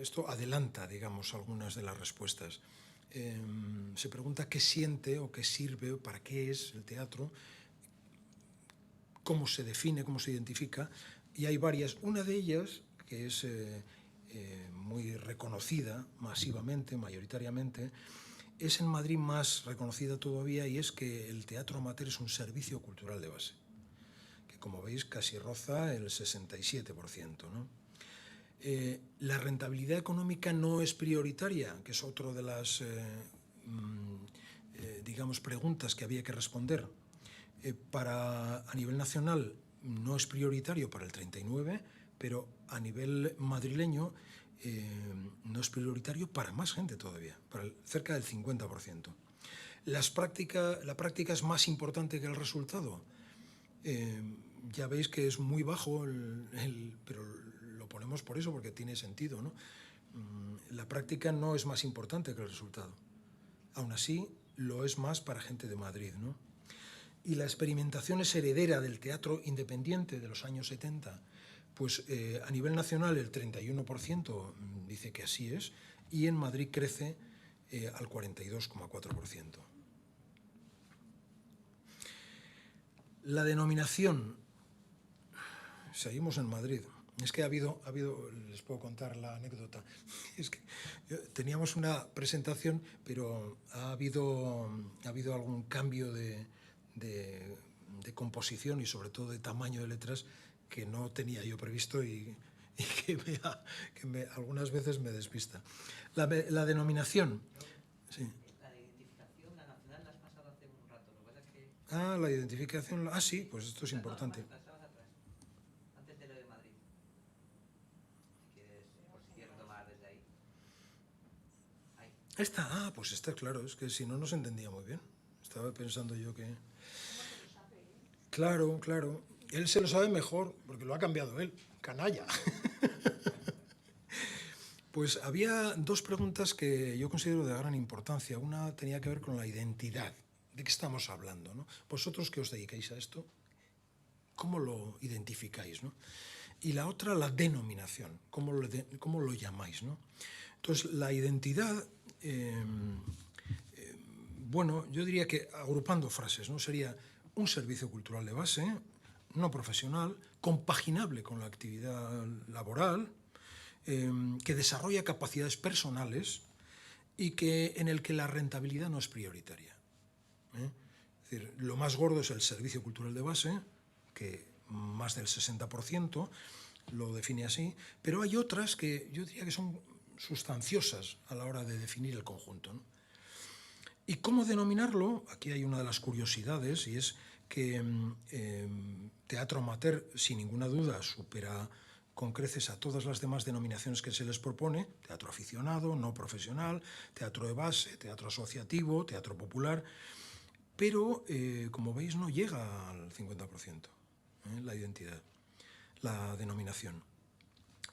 esto adelanta, digamos, algunas de las respuestas. Se pregunta qué siente o qué sirve, para qué es el teatro, cómo se define, cómo se identifica, y hay varias. Una de ellas, que es muy reconocida masivamente, mayoritariamente, es en Madrid más reconocida todavía, y es que el teatro amateur es un servicio cultural de base, que como veis casi roza el 67%, ¿no? La rentabilidad económica no es prioritaria, que es otra de las digamos, preguntas que había que responder. A nivel nacional no es prioritario para el 39%, pero a nivel madrileño no es prioritario para más gente todavía, para cerca del 50%. La práctica es más importante que el resultado. Ya veis que es muy bajo, pero lo ponemos por eso, porque tiene sentido, ¿no? La práctica no es más importante que el resultado. Aún así, lo es más para gente de Madrid, ¿no? Y la experimentación es heredera del teatro independiente de los años 70. Pues a nivel nacional el 31% dice que así es, y en Madrid crece al 42,4%. La denominación, seguimos en Madrid. Es que ha habido, les puedo contar la anécdota, es que teníamos una presentación, pero ha habido algún cambio de composición y sobre todo de tamaño de letras que no tenía yo previsto y que algunas veces me despista. La denominación. Sí. La de identificación, la nacional, la has pasado hace un rato. Lo que pasa es que... La identificación. Sí, pues esto es importante. Antes de lo de Madrid. Si quieres, por si quieres retomar desde ahí. Ahí. Esta, pues está claro, es que si no, no se entendía muy bien. Estaba pensando yo que... Claro. Él se lo sabe mejor, porque lo ha cambiado él. Canalla. Pues había 2 preguntas que yo considero de gran importancia. Una tenía que ver con la identidad. ¿De qué estamos hablando, ¿no? Vosotros que os dedicáis a esto, ¿cómo lo identificáis, ¿no? Y la otra, la denominación. ¿Cómo lo llamáis, ¿no? Entonces, la identidad bueno, yo diría que agrupando frases, ¿no? Sería un servicio cultural de base, no profesional, compaginable con la actividad laboral, que desarrolla capacidades personales y en el que la rentabilidad no es prioritaria. Es decir, lo más gordo es el servicio cultural de base, que más del 60% lo define así, pero hay otras que yo diría que son sustanciosas a la hora de definir el conjunto, ¿no? ¿Y cómo denominarlo? Aquí hay una de las curiosidades, y es que teatro amateur, sin ninguna duda, supera con creces a todas las demás denominaciones que se les propone: teatro aficionado, no profesional, teatro de base, teatro asociativo, teatro popular, pero, como veis, no llega al 50%, la identidad, la denominación.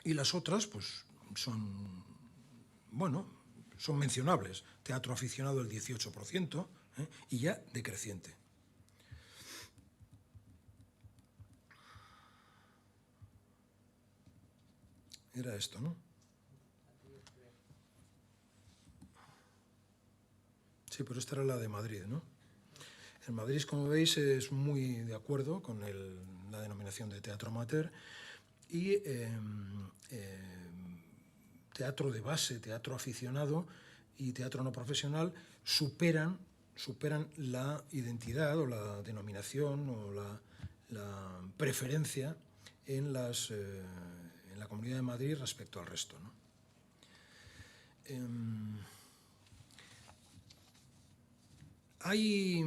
Y las otras, pues, son, bueno, son mencionables. Teatro aficionado el 18%, y ya decreciente. Era esto, ¿no? Sí, pero esta era la de Madrid, ¿no? En Madrid, como veis, es muy de acuerdo con la denominación de teatro amateur, y teatro de base, teatro aficionado y teatro no profesional superan la identidad o la denominación o la preferencia en la Comunidad de Madrid respecto al resto, ¿no? Hay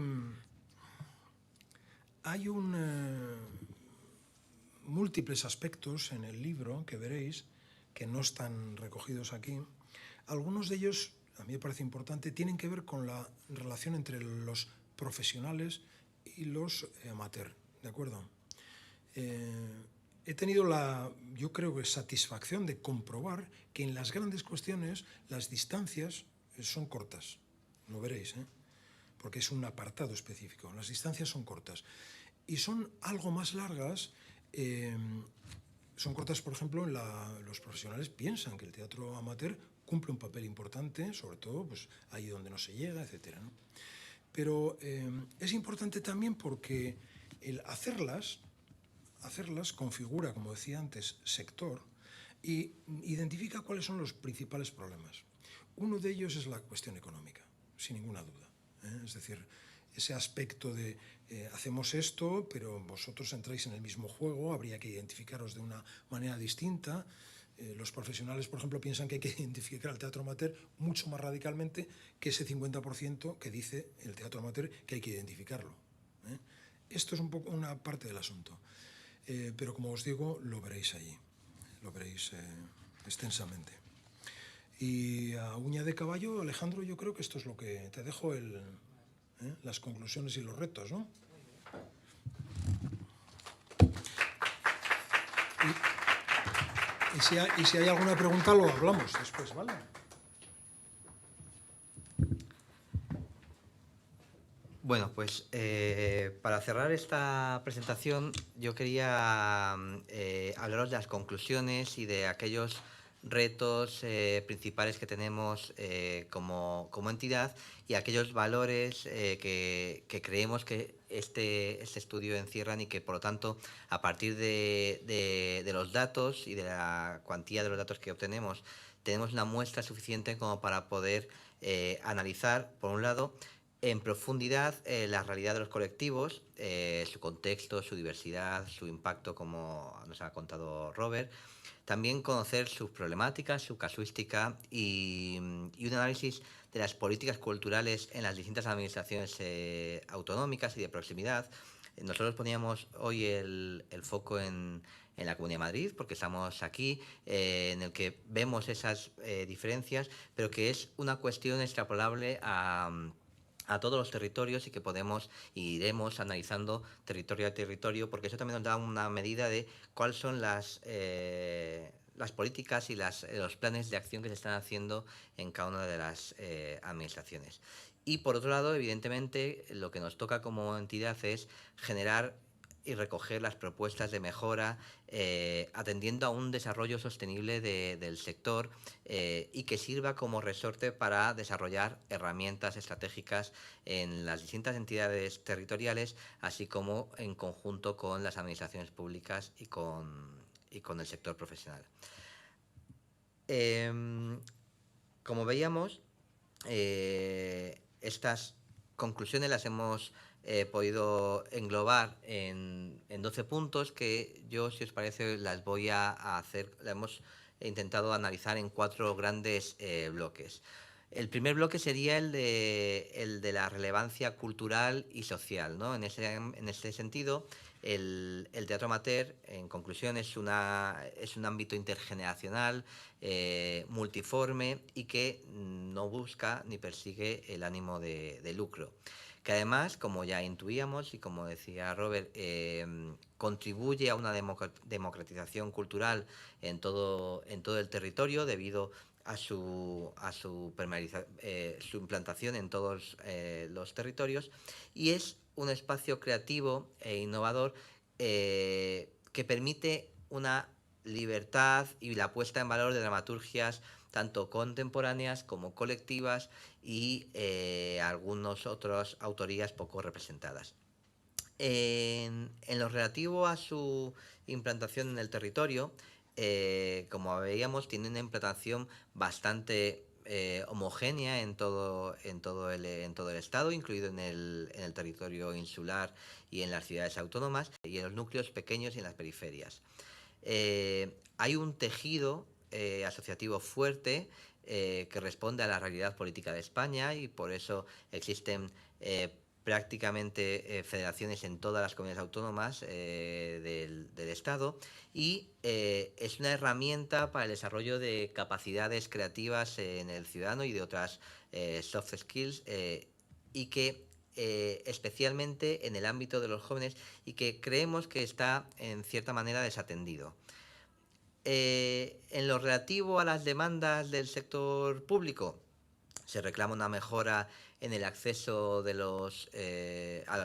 múltiples aspectos en el libro que veréis que no están recogidos aquí. Algunos de ellos, a mí me parece importante, tienen que ver con la relación entre los profesionales y los amateurs, ¿de acuerdo? He tenido yo creo que satisfacción de comprobar que en las grandes cuestiones las distancias son cortas, lo veréis, porque es un apartado específico. Las distancias son cortas y son algo más largas. Son cortas, por ejemplo, los profesionales piensan que el teatro amateur cumple un papel importante, sobre todo pues, ahí donde no se llega, etc., ¿no? Pero es importante también porque el hacerlas configura, como decía antes, sector, y identifica cuáles son los principales problemas. Uno de ellos es la cuestión económica, sin ninguna duda, Es decir, ese aspecto de hacemos esto, pero vosotros entráis en el mismo juego, habría que identificaros de una manera distinta. Los profesionales, por ejemplo, piensan que hay que identificar al teatro amateur mucho más radicalmente que ese 50% que dice el teatro amateur que hay que identificarlo. Esto es un poco una parte del asunto. Pero, como os digo, lo veréis allí, lo veréis extensamente. Y a uña de caballo, Alejandro, yo creo que esto es lo que te dejo, las conclusiones y los retos, ¿no? Y si hay alguna pregunta lo hablamos después, ¿vale? Bueno, pues para cerrar esta presentación yo quería hablaros de las conclusiones y de aquellos retos principales que tenemos como entidad, y aquellos valores que creemos que este estudio encierran, y que, por lo tanto, a partir de los datos y de la cuantía de los datos que obtenemos, tenemos una muestra suficiente como para poder analizar, por un lado, en profundidad la realidad de los colectivos, su contexto, su diversidad, su impacto, como nos ha contado Robert. También conocer sus problemáticas, su casuística y un análisis de las políticas culturales en las distintas administraciones autonómicas y de proximidad. Nosotros poníamos hoy el foco en la Comunidad de Madrid, porque estamos aquí, en el que vemos esas diferencias, pero que es una cuestión extrapolable a todos los territorios, y que podemos y iremos analizando territorio a territorio, porque eso también nos da una medida de cuáles son las políticas y los planes de acción que se están haciendo en cada una de las administraciones. Y, por otro lado, evidentemente, lo que nos toca como entidad es generar y recoger las propuestas de mejora, atendiendo a un desarrollo sostenible del sector y que sirva como resorte para desarrollar herramientas estratégicas en las distintas entidades territoriales, así como en conjunto con las administraciones públicas y con el sector profesional. Como veíamos, estas conclusiones las hemos podido englobar en 12 puntos que yo, si os parece, las voy a hacer, las hemos intentado analizar en 4 grandes bloques. El primer bloque sería el de la relevancia cultural y social, ¿no? En ese sentido, el teatro amateur, en conclusión, es un ámbito intergeneracional, multiforme y que no busca ni persigue el ánimo de lucro. Que además, como ya intuíamos y como decía Robert, contribuye a una democratización cultural en todo el territorio debido a su implantación en todos los territorios, y es un espacio creativo e innovador que permite una libertad y la puesta en valor de dramaturgias tanto contemporáneas como colectivas y algunas otras autorías poco representadas. En lo relativo a su implantación en el territorio, como veíamos, tiene una implantación bastante homogénea en todo el estado, incluido en el territorio insular y en las ciudades autónomas, y en los núcleos pequeños y en las periferias. Hay un tejido asociativo fuerte que responde a la realidad política de España, y por eso existen prácticamente federaciones en todas las comunidades autónomas del Estado, y es una herramienta para el desarrollo de capacidades creativas en el ciudadano y de otras soft skills, y que especialmente en el ámbito de los jóvenes, y que creemos que está en cierta manera desatendido. En lo relativo a las demandas del sector público, se reclama una mejora en el acceso a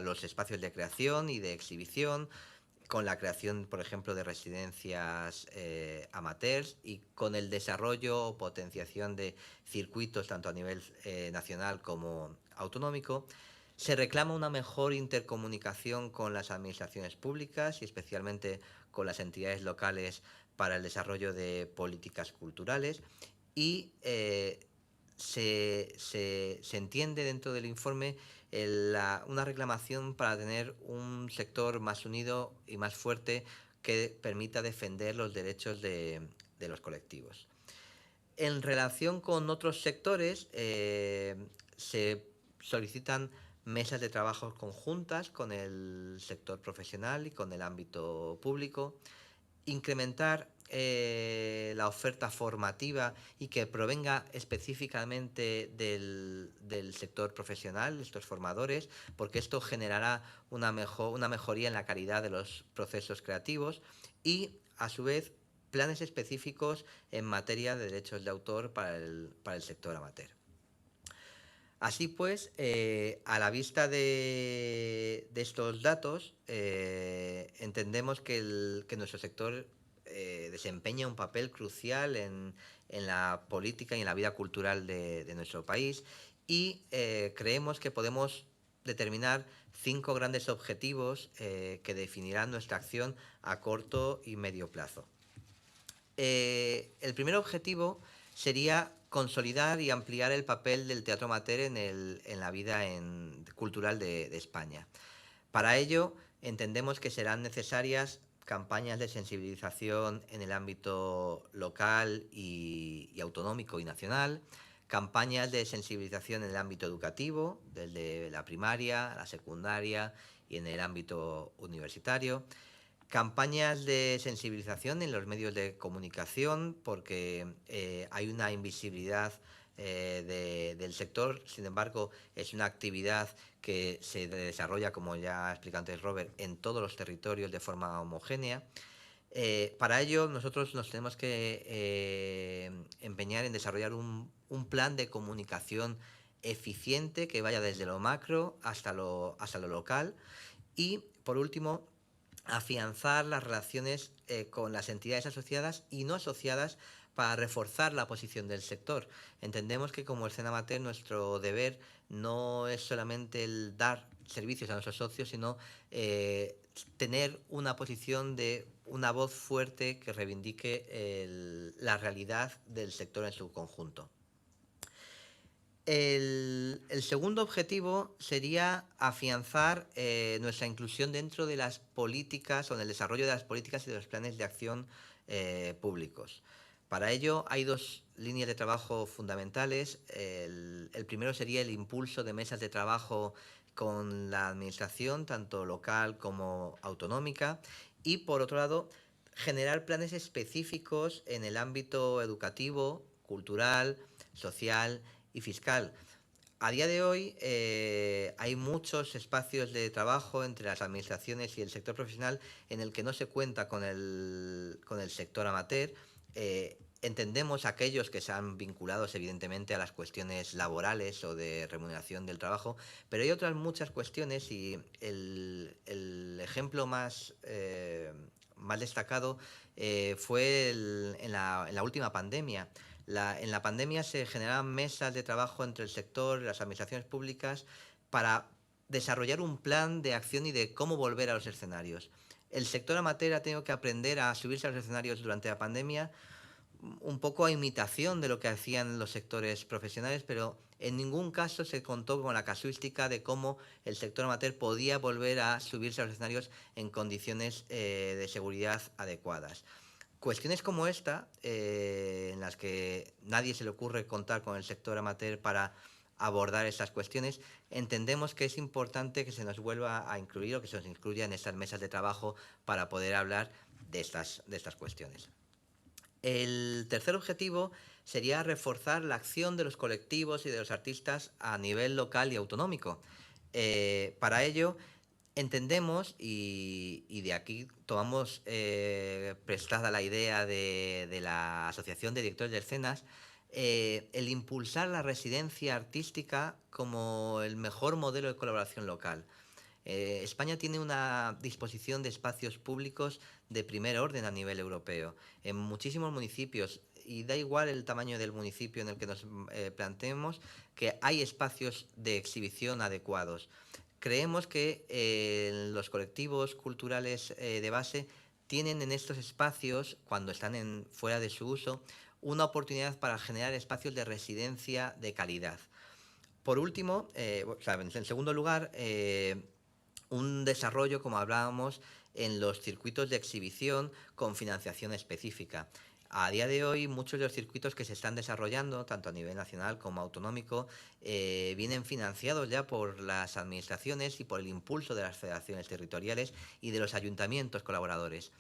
los espacios de creación y de exhibición, con la creación, por ejemplo, de residencias amateurs, y con el desarrollo o potenciación de circuitos tanto a nivel nacional como autonómico. Se reclama una mejor intercomunicación con las administraciones públicas y especialmente con las entidades locales para el desarrollo de políticas culturales, y se entiende dentro del informe una reclamación para tener un sector más unido y más fuerte que permita defender los derechos de los colectivos. En relación con otros sectores, se solicitan mesas de trabajo conjuntas con el sector profesional y con el ámbito público, incrementar la oferta formativa y que provenga específicamente del sector profesional, estos formadores, porque esto generará una mejoría en la calidad de los procesos creativos, y a su vez planes específicos en materia de derechos de autor para el sector amateur. Así pues, a la vista de estos datos, entendemos que nuestro sector desempeña un papel crucial en la política y en la vida cultural de nuestro país, y creemos que podemos determinar 5 grandes objetivos que definirán nuestra acción a corto y medio plazo. El primer objetivo sería consolidar y ampliar el papel del teatro amateur en la vida cultural de España. Para ello, entendemos que serán necesarias campañas de sensibilización en el ámbito local y autonómico y nacional, campañas de sensibilización en el ámbito educativo, desde la primaria, la secundaria y en el ámbito universitario, campañas de sensibilización en los medios de comunicación, porque hay una invisibilidad del sector. Sin embargo, es una actividad que se desarrolla, como ya ha explicado antes Robert, en todos los territorios de forma homogénea. Para ello, nosotros nos tenemos que empeñar en desarrollar un plan de comunicación eficiente que vaya desde lo macro hasta lo local. Y, por último, afianzar las relaciones con las entidades asociadas y no asociadas para reforzar la posición del sector. Entendemos que como escena amateur nuestro deber no es solamente el dar servicios a nuestros socios, sino tener una posición de una voz fuerte que reivindique la realidad del sector en su conjunto. El segundo objetivo sería afianzar nuestra inclusión dentro de las políticas o en el desarrollo de las políticas y de los planes de acción públicos. Para ello hay dos líneas de trabajo fundamentales. El primero sería el impulso de mesas de trabajo con la administración, tanto local como autonómica, y por otro lado, generar planes específicos en el ámbito educativo, cultural, social y fiscal. A día de hoy hay muchos espacios de trabajo entre las administraciones y el sector profesional en el que no se cuenta con el sector amateur. Entendemos aquellos que se han vinculados evidentemente a las cuestiones laborales o de remuneración del trabajo, pero hay otras muchas cuestiones y el ejemplo más destacado fue en la última pandemia. En la pandemia se generaban mesas de trabajo entre el sector y las administraciones públicas para desarrollar un plan de acción y de cómo volver a los escenarios. El sector amateur ha tenido que aprender a subirse a los escenarios durante la pandemia, un poco a imitación de lo que hacían los sectores profesionales, pero en ningún caso se contó con la casuística de cómo el sector amateur podía volver a subirse a los escenarios en condiciones de seguridad adecuadas. Cuestiones como esta, en las que nadie se le ocurre contar con el sector amateur para abordar estas cuestiones, entendemos que es importante que se nos vuelva a incluir o que se nos incluya en estas mesas de trabajo para poder hablar de estas cuestiones. El tercer objetivo sería reforzar la acción de los colectivos y de los artistas a nivel local y autonómico. Para ello, entendemos, y de aquí tomamos prestada la idea de la Asociación de Directores de Escenas, el impulsar la residencia artística como el mejor modelo de colaboración local. España tiene una disposición de espacios públicos de primer orden a nivel europeo. En muchísimos municipios, y da igual el tamaño del municipio en el que nos planteemos, que hay espacios de exhibición adecuados. Creemos que los colectivos culturales de base tienen en estos espacios, cuando están fuera de su uso, una oportunidad para generar espacios de residencia de calidad. Por último, en segundo lugar, un desarrollo, como hablábamos, en los circuitos de exhibición con financiación específica. A día de hoy, muchos de los circuitos que se están desarrollando, tanto a nivel nacional como autonómico, vienen financiados ya por las administraciones y por el impulso de las federaciones territoriales y de los ayuntamientos colaboradores.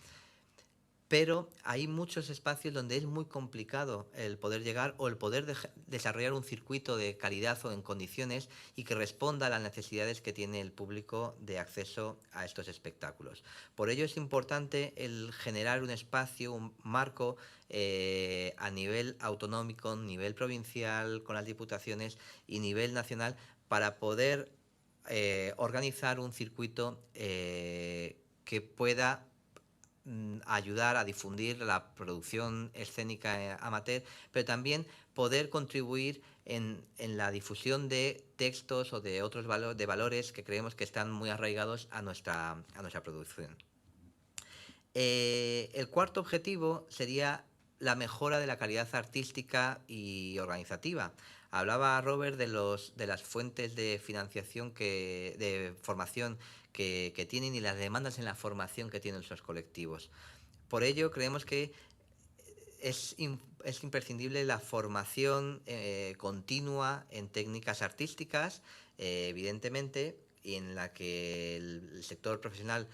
Pero hay muchos espacios donde es muy complicado el poder llegar o el poder desarrollar un circuito de calidad o en condiciones y que responda a las necesidades que tiene el público de acceso a estos espectáculos. Por ello es importante el generar un espacio, un marco a nivel autonómico, nivel provincial, con las diputaciones y nivel nacional para poder organizar un circuito que pueda ayudar a difundir la producción escénica amateur, pero también poder contribuir en la difusión de textos o de otros valores que creemos que están muy arraigados a nuestra producción. El cuarto objetivo sería la mejora de la calidad artística y organizativa. Hablaba Robert de las fuentes de financiación, de formación que tienen y las demandas en la formación que tienen esos colectivos. Por ello, creemos que es imprescindible la formación continua en técnicas artísticas, evidentemente, y en la que el sector profesional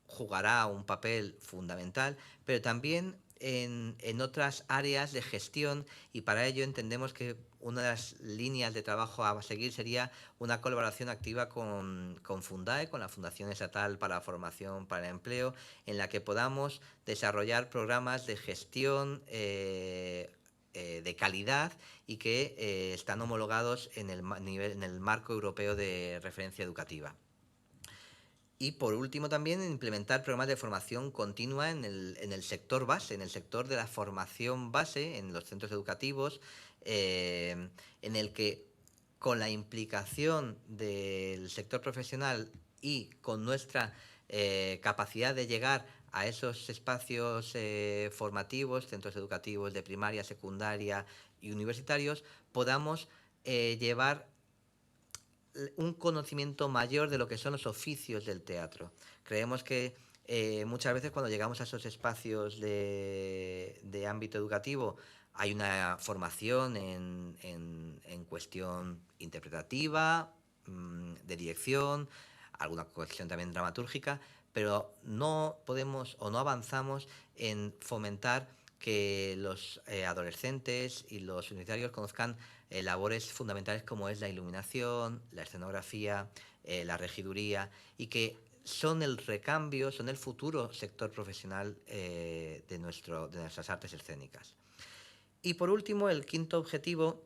jugará un papel fundamental, pero también en otras áreas de gestión, y para ello entendemos que una de las líneas de trabajo a seguir sería una colaboración activa con Fundae, con la Fundación Estatal para la Formación para el Empleo, en la que podamos desarrollar programas de gestión de calidad y que están homologados en el marco europeo de referencia educativa. Y por último también implementar programas de formación continua en el sector base, en el sector de la formación base, en los centros educativos, en el que con la implicación del sector profesional y con nuestra capacidad de llegar a esos espacios formativos, centros educativos de primaria, secundaria y universitarios, podamos llevar un conocimiento mayor de lo que son los oficios del teatro. Creemos que muchas veces cuando llegamos a esos espacios de ámbito educativo hay una formación en cuestión interpretativa, de dirección, alguna cuestión también dramatúrgica, pero no podemos o no avanzamos en fomentar que los adolescentes y los universitarios conozcan labores fundamentales como es la iluminación, la escenografía, la regiduría, y que son el recambio, son el futuro sector profesional de nuestras artes escénicas. Y por último, el quinto objetivo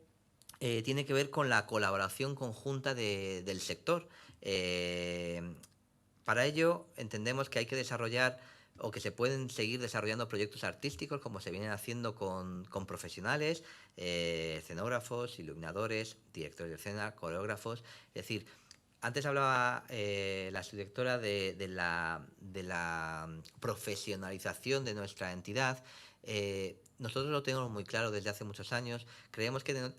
tiene que ver con la colaboración conjunta del sector. Para ello entendemos que hay que desarrollar o que se pueden seguir desarrollando proyectos artísticos como se vienen haciendo con profesionales, escenógrafos, iluminadores, directores de escena, coreógrafos. Es decir, antes hablaba la subdirectora de la profesionalización de nuestra entidad. Nosotros lo tenemos muy claro desde hace muchos años. Creemos que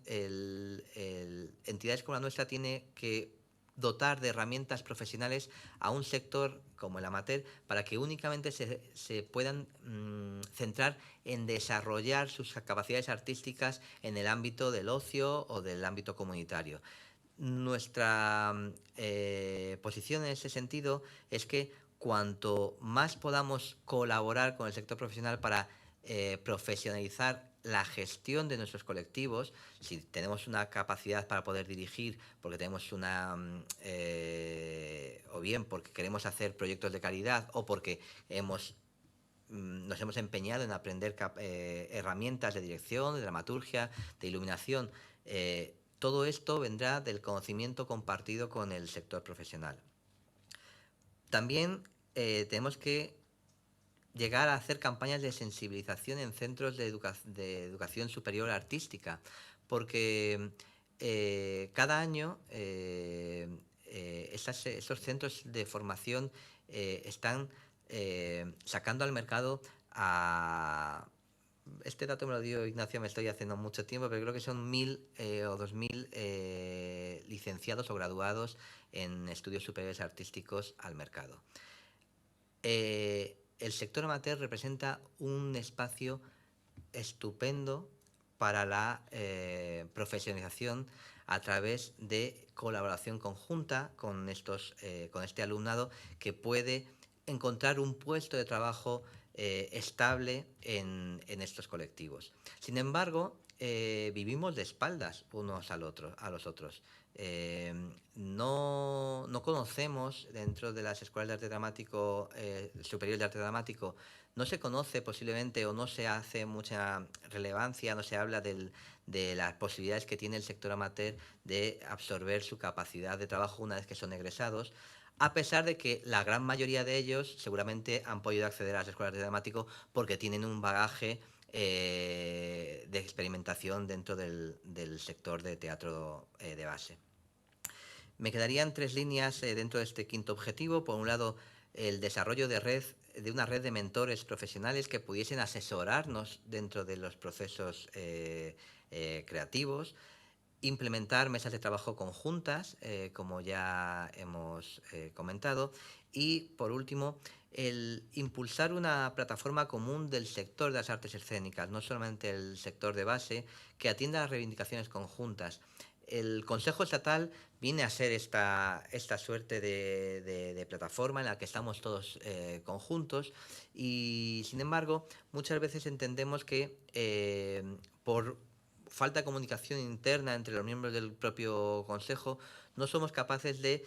entidades como la nuestra tiene que dotar de herramientas profesionales a un sector como el amateur para que únicamente se puedan centrar en desarrollar sus capacidades artísticas en el ámbito del ocio o del ámbito comunitario. Nuestra posición en ese sentido es que cuanto más podamos colaborar con el sector profesional para profesionalizar la gestión de nuestros colectivos, si tenemos una capacidad para poder dirigir, porque tenemos una, o bien porque queremos hacer proyectos de calidad o porque nos hemos empeñado en aprender herramientas de dirección, de dramaturgia, de iluminación. Todo esto vendrá del conocimiento compartido con el sector profesional. También tenemos que llegar a hacer campañas de sensibilización en centros de educación superior artística, porque cada año esos centros de formación están sacando al mercado a... Este dato me lo dio Ignacio, me estoy haciendo mucho tiempo, pero creo que son 1.000 o 2.000 licenciados o graduados en estudios superiores artísticos al mercado. El sector amateur representa un espacio estupendo para la profesionalización a través de colaboración conjunta con este alumnado que puede encontrar un puesto de trabajo estable en estos colectivos. Sin embargo, vivimos de espaldas unos a los otros. No conocemos dentro de las escuelas de arte dramático, superiores de arte dramático, no se conoce posiblemente o no se hace mucha relevancia, no se habla de las posibilidades que tiene el sector amateur de absorber su capacidad de trabajo una vez que son egresados, a pesar de que la gran mayoría de ellos seguramente han podido acceder a las escuelas de dramático porque tienen un bagaje de experimentación dentro del sector de teatro de base. Me quedarían 3 líneas dentro de este quinto objetivo. Por un lado, el desarrollo de una red de mentores profesionales que pudiesen asesorarnos dentro de los procesos creativos, implementar mesas de trabajo conjuntas, como ya hemos comentado, y por último, el impulsar una plataforma común del sector de las artes escénicas, no solamente el sector de base, que atienda a las reivindicaciones conjuntas. El Consejo Estatal viene a ser esta suerte de plataforma en la que estamos todos conjuntos y, sin embargo, muchas veces entendemos que por falta de comunicación interna entre los miembros del propio Consejo no somos capaces de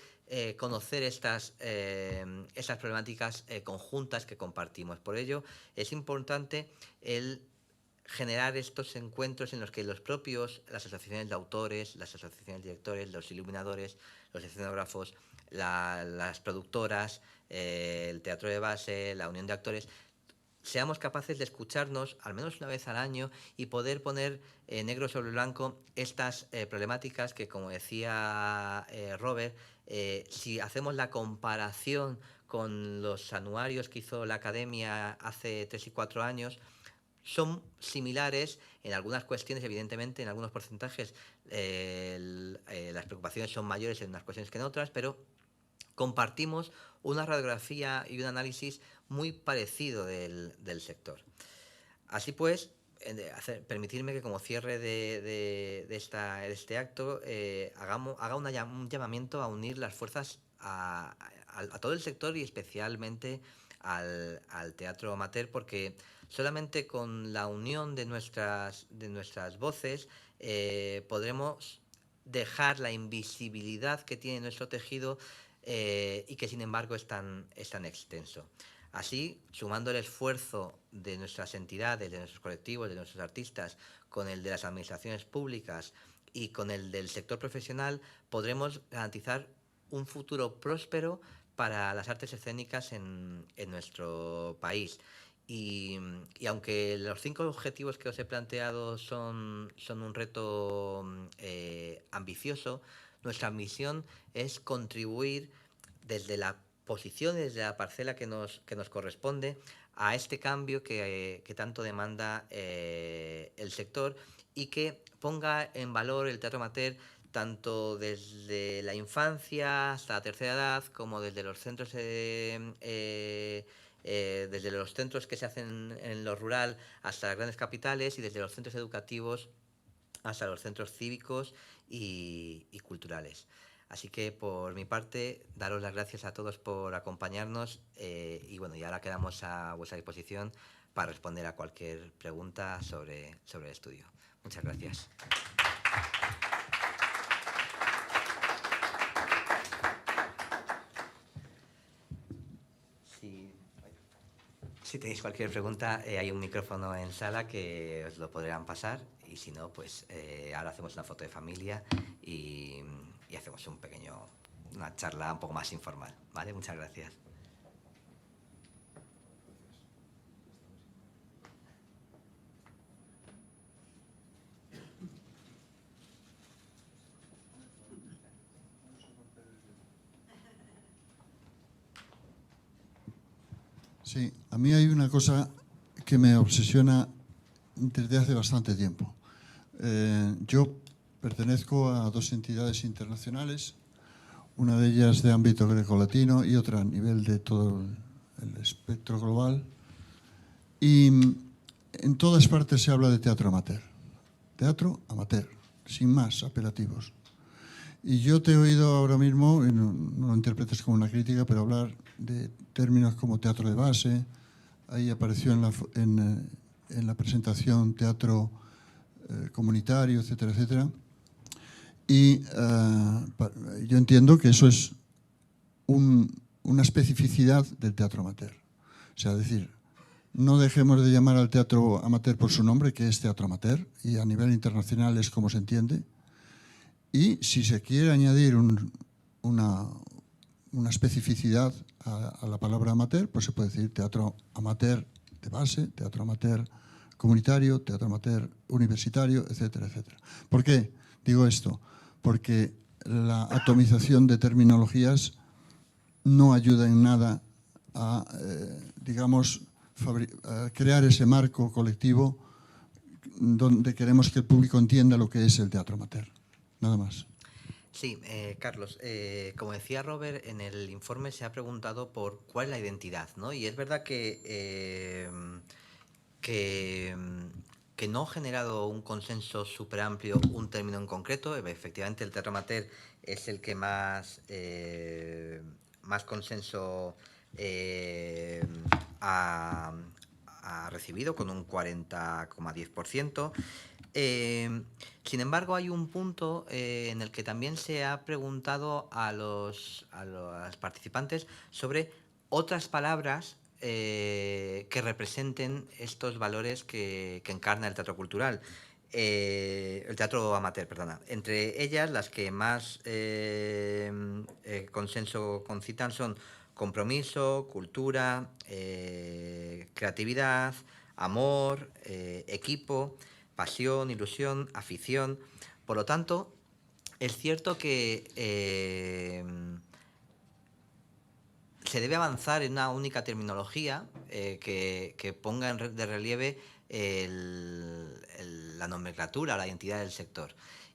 conocer estas problemáticas conjuntas que compartimos. Por ello, es importante el generar estos encuentros en los que las asociaciones de autores, las asociaciones de directores, los iluminadores, los escenógrafos, las productoras, el teatro de base, la unión de actores, seamos capaces de escucharnos al menos una vez al año y poder poner negro sobre blanco estas problemáticas que, como decía Robert, si hacemos la comparación con los anuarios que hizo la Academia hace 3 y 4 años, son similares en algunas cuestiones, evidentemente, en algunos porcentajes las preocupaciones son mayores en unas cuestiones que en otras, pero compartimos una radiografía y un análisis muy parecido del sector. Así pues, permitirme que como cierre de este acto haga un llamamiento a unir las fuerzas a todo el sector y especialmente al teatro amateur, porque solamente con la unión de nuestras voces podremos dejar la invisibilidad que tiene nuestro tejido y que sin embargo es tan extenso. Así, sumando el esfuerzo de nuestras entidades, de nuestros colectivos, de nuestros artistas, con el de las administraciones públicas y con el del sector profesional, podremos garantizar un futuro próspero para las artes escénicas en nuestro país. Y aunque los 5 objetivos que os he planteado son un reto ambicioso, nuestra misión es contribuir desde la posición, desde la parcela que nos corresponde, a este cambio que tanto demanda el sector y que ponga en valor el teatro amateur tanto desde la infancia hasta la tercera edad, como desde los centros que se hacen en lo rural hasta las grandes capitales, y desde los centros educativos hasta los centros cívicos y culturales. Así que, por mi parte, daros las gracias a todos por acompañarnos y bueno, y ahora quedamos a vuestra disposición para responder a cualquier pregunta sobre el estudio. Muchas gracias. Si tenéis cualquier pregunta, hay un micrófono en sala que os lo podrán pasar, y si no, pues ahora hacemos una foto de familia y hacemos una charla un poco más informal, ¿vale? Muchas gracias. Sí, a mí hay una cosa que me obsesiona desde hace bastante tiempo. Yo pertenezco a 2 entidades internacionales, una de ellas de ámbito grecolatino y otra a nivel de todo el espectro global. Y en todas partes se habla de teatro amateur. Teatro amateur, sin más apelativos. Y yo te he oído ahora mismo, y no lo interpretes como una crítica, pero hablar de términos como teatro de base. Ahí apareció en la presentación teatro comunitario, etcétera, etcétera. Y yo entiendo que eso es una especificidad del teatro amateur. O sea, decir, no dejemos de llamar al teatro amateur por su nombre, que es teatro amateur, y a nivel internacional es como se entiende. Y si se quiere añadir una especificidad a la palabra amateur, pues se puede decir teatro amateur de base, teatro amateur comunitario, teatro amateur universitario, etcétera, etcétera. ¿Por qué digo esto? Porque la atomización de terminologías no ayuda en nada a, digamos, a crear ese marco colectivo donde queremos que el público entienda lo que es el teatro amateur. Nada más. Sí, Carlos, como decía Robert, en el informe se ha preguntado por cuál es la identidad, ¿no? Y es verdad que no ha generado un consenso súper amplio un término en concreto. Efectivamente, el teatro amateur es el que más consenso ha recibido, con un 40,10%. Sin embargo, hay un punto en el que también se ha preguntado a los participantes sobre otras palabras que representen estos valores que encarna el teatro cultural. el teatro amateur, perdona. Entre ellas, las que más consenso concitan son compromiso, cultura, creatividad, amor, equipo, pasión, ilusión, afición. Por lo tanto, es cierto que se debe avanzar en una única terminología que ponga de relieve la nomenclatura, la identidad del sector.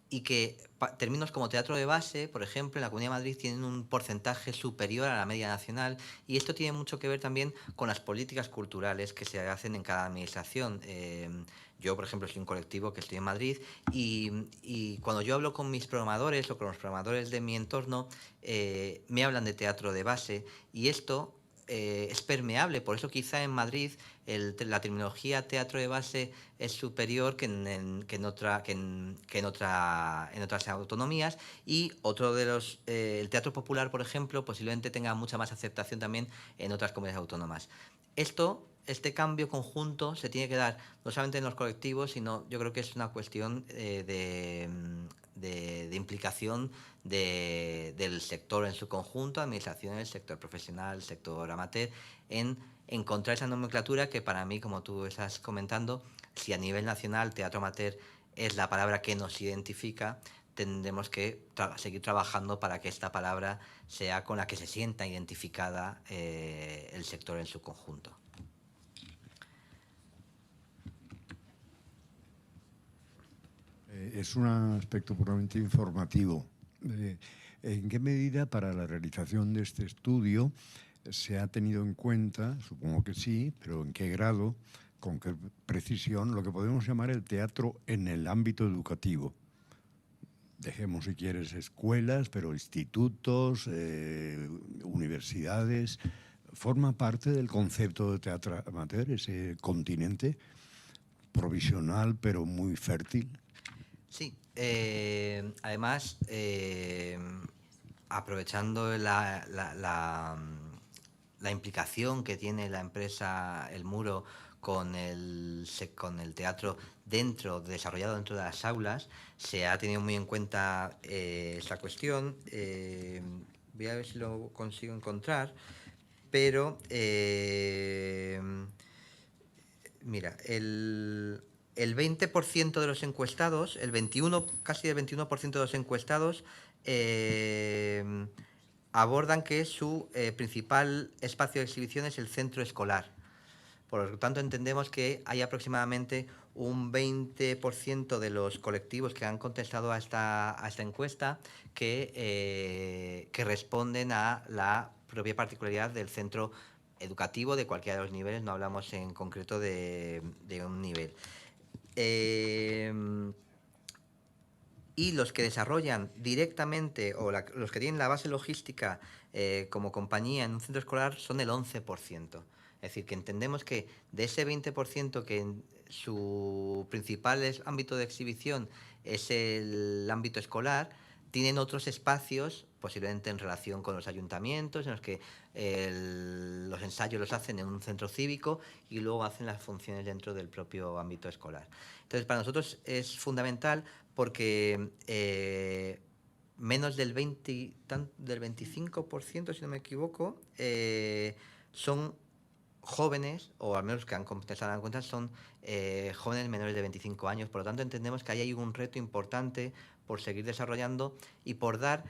Y que términos como teatro de base, por ejemplo, en la Comunidad de Madrid tienen un porcentaje superior a la media nacional, y esto tiene mucho que ver también con las políticas culturales que se hacen en cada administración. Yo, por ejemplo, soy un colectivo que estoy en Madrid y cuando yo hablo con mis programadores o con los programadores de mi entorno, me hablan de teatro de base, y esto es permeable. Por eso quizá en Madrid la terminología teatro de base es superior que en otras autonomías, y otro de el teatro popular, por ejemplo, posiblemente tenga mucha más aceptación también en otras comunidades autónomas. Este cambio conjunto se tiene que dar no solamente en los colectivos, sino yo creo que es una cuestión de implicación del sector en su conjunto, administraciones, sector profesional, sector amateur, en encontrar esa nomenclatura que para mí, como tú estás comentando, si a nivel nacional teatro amateur es la palabra que nos identifica, tendremos que seguir trabajando para que esta palabra sea con la que se sienta identificada el sector en su conjunto. Es un aspecto puramente informativo. ¿En qué medida para la realización de este estudio se ha tenido en cuenta, supongo que sí, pero en qué grado, con qué precisión, lo que podemos llamar el teatro en el ámbito educativo? Dejemos, si quieres, escuelas, pero institutos, universidades. ¿Forma parte del concepto de teatro amateur ese continente provisional pero muy fértil? Sí, además, aprovechando la implicación que tiene la empresa El Muro con el teatro desarrollado dentro de las aulas, se ha tenido muy en cuenta esta cuestión. Voy a ver si lo consigo encontrar, pero mira, el 20% de los encuestados, casi el 21% de los encuestados abordan que su principal espacio de exhibición es el centro escolar. Por lo tanto, entendemos que hay aproximadamente un 20% de los colectivos que han contestado a esta encuesta que responden a la propia particularidad del centro educativo de cualquiera de los niveles. No hablamos en concreto de un nivel. Y los que desarrollan directamente, o los que tienen la base logística como compañía en un centro escolar, son el 11%. Es decir, que entendemos que de ese 20% que su principal ámbito de exhibición es el ámbito escolar, tienen otros espacios, posiblemente en relación con los ayuntamientos, en los que los ensayos los hacen en un centro cívico y luego hacen las funciones dentro del propio ámbito escolar. Entonces, para nosotros es fundamental porque menos del 25%, si no me equivoco, son jóvenes, o al menos que han contestado la cuenta, son jóvenes menores de 25 años. Por lo tanto, entendemos que ahí hay un reto importante por seguir desarrollando y por dar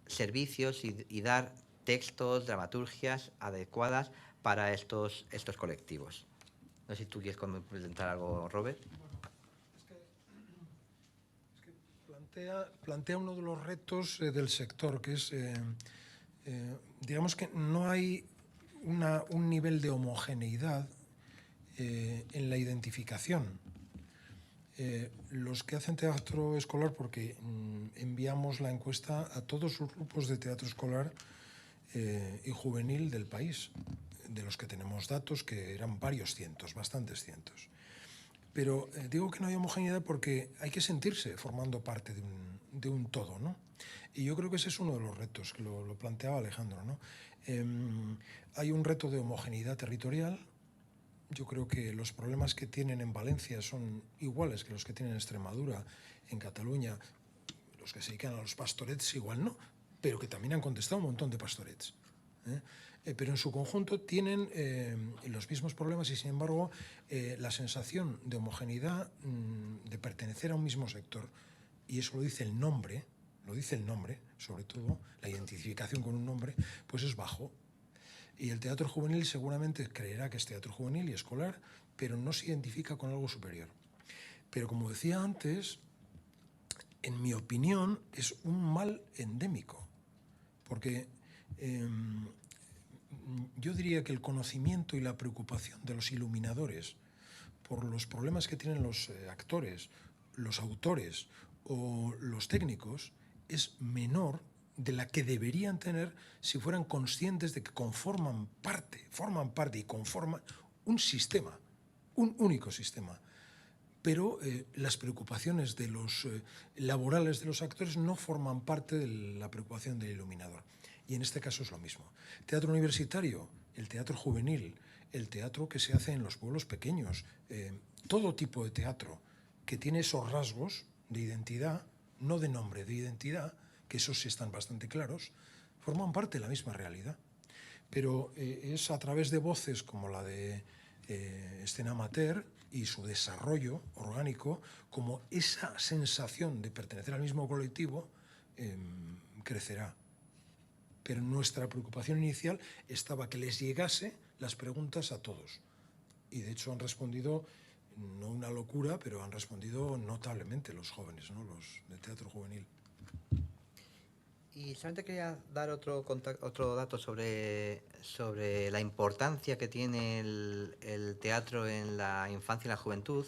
servicios y dar textos, dramaturgias adecuadas para estos colectivos. No sé si tú quieres comentar algo, Robert. Plantea uno de los retos del sector, que es, digamos que no hay un nivel de homogeneidad en la identificación. Los que hacen teatro escolar, porque enviamos la encuesta a todos los grupos de teatro escolar y juvenil del país, de los que tenemos datos, que eran varios cientos, bastantes cientos. Pero digo que no hay homogeneidad porque hay que sentirse formando parte de un todo, ¿no? Y yo creo que ese es uno de los retos, que lo planteaba Alejandro, ¿no? Hay un reto de homogeneidad territorial, yo creo que los problemas que tienen en Valencia son iguales que los que tienen en Extremadura, en Cataluña. Los que se dedican a los pastorets igual no, pero que también han contestado un montón de pastorets. Pero en su conjunto tienen los mismos problemas y, sin embargo, la sensación de homogeneidad, de pertenecer a un mismo sector. Y eso lo dice el nombre, sobre todo, la identificación con un nombre, pues es bajo. Y el teatro juvenil seguramente creerá que es teatro juvenil y escolar, pero no se identifica con algo superior. Pero como decía antes, en mi opinión, es un mal endémico, porque yo diría que el conocimiento y la preocupación de los iluminadores por los problemas que tienen los actores, los autores o los técnicos es menor de la que deberían tener si fueran conscientes de que forman parte y conforman un sistema, un único sistema. Pero las preocupaciones de los laborales de los actores no forman parte de la preocupación del iluminador. Y en este caso es lo mismo. Teatro universitario, el teatro juvenil, el teatro que se hace en los pueblos pequeños, todo tipo de teatro que tiene esos rasgos de identidad, no de nombre, de identidad, que esos sí están bastante claros, forman parte de la misma realidad. Pero es a través de voces como la de Escena Amateur y su desarrollo orgánico, como esa sensación de pertenecer al mismo colectivo crecerá. Pero nuestra preocupación inicial estaba que les llegase las preguntas a todos. Y de hecho han respondido, no una locura, pero han respondido notablemente los jóvenes, ¿no? Los de teatro juvenil. Y solamente quería dar otro dato sobre la importancia que tiene el teatro en la infancia y la juventud.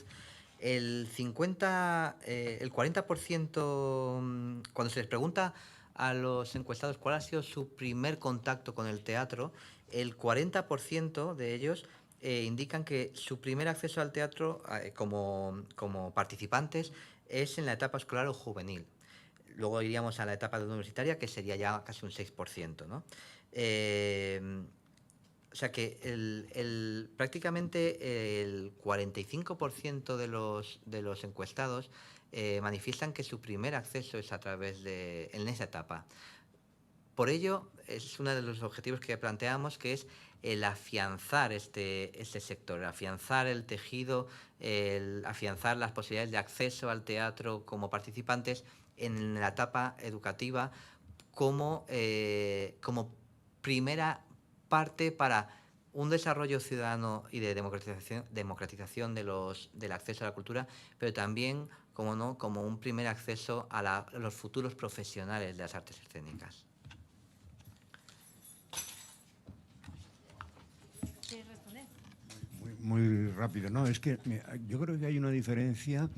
El 40%, cuando se les pregunta a los encuestados cuál ha sido su primer contacto con el teatro, el 40% de ellos indican que su primer acceso al teatro como participantes es en la etapa escolar o juvenil. Luego iríamos a la etapa universitaria, que sería ya casi un 6%, ¿no? O sea que prácticamente el 45% de los encuestados manifiestan que su primer acceso es en esa etapa. Por ello, es uno de los objetivos que planteamos, que es el afianzar este sector, afianzar el tejido, afianzar las posibilidades de acceso al teatro como participantes en la etapa educativa como primera parte para un desarrollo ciudadano y de democratización del acceso a la cultura, pero también, como un primer acceso a los futuros profesionales de las artes escénicas. Muy rápido, ¿no? Es que yo creo que hay una diferencia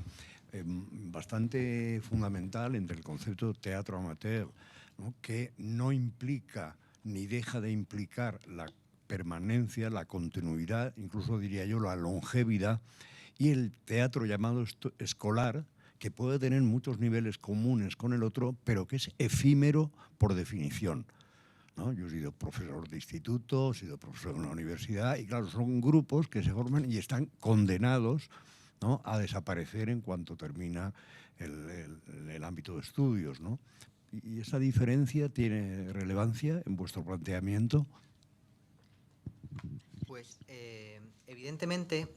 bastante fundamental entre el concepto de teatro amateur, ¿no? Que no implica ni deja de implicar la permanencia, la continuidad, incluso diría yo la longevidad, y el teatro llamado escolar, que puede tener muchos niveles comunes con el otro, pero que es efímero por definición, ¿no? Yo he sido profesor de instituto, he sido profesor en una universidad, y claro, son grupos que se forman y están condenados, ¿no?, a desaparecer en cuanto termina el ámbito de estudios, ¿no? ¿Y esa diferencia tiene relevancia en vuestro planteamiento? Pues evidentemente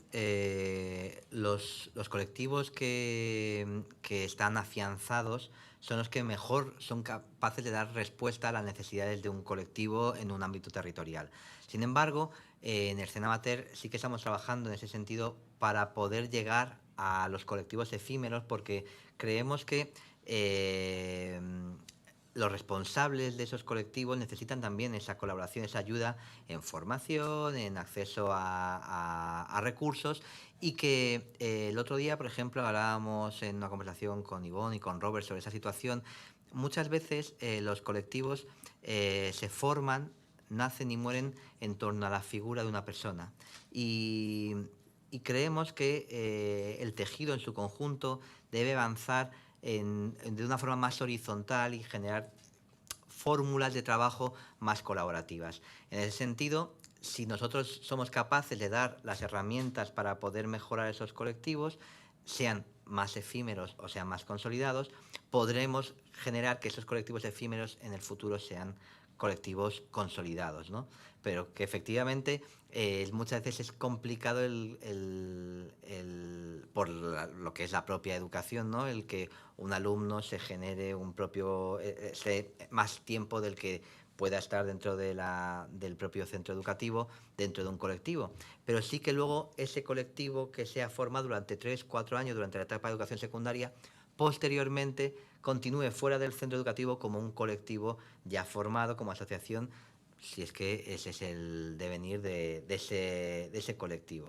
los colectivos que están afianzados son los que mejor son capaces de dar respuesta a las necesidades de un colectivo en un ámbito territorial. Sin embargo, en Escena Amateur sí que estamos trabajando en ese sentido para poder llegar a los colectivos efímeros, porque creemos que los responsables de esos colectivos necesitan también esa colaboración, esa ayuda en formación, en acceso a recursos, y que el otro día, por ejemplo, hablábamos en una conversación con Ivonne y con Robert sobre esa situación. Muchas veces los colectivos se forman, nacen y mueren en torno a la figura de una persona, y creemos que el tejido en su conjunto debe avanzar de una forma más horizontal y generar fórmulas de trabajo más colaborativas. En ese sentido, si nosotros somos capaces de dar las herramientas para poder mejorar esos colectivos, sean más efímeros o sean más consolidados, podremos generar que esos colectivos efímeros en el futuro sean colectivos consolidados, ¿no? Pero que efectivamente muchas veces es complicado por lo que es la propia educación, ¿no? El que un alumno se genere un propio más tiempo del que pueda estar dentro del propio centro educativo, dentro de un colectivo. Pero sí que luego ese colectivo que se ha formado durante 3, 4 años, durante la etapa de educación secundaria, posteriormente continúe fuera del centro educativo como un colectivo ya formado, como asociación, si es que ese es el devenir de ese colectivo.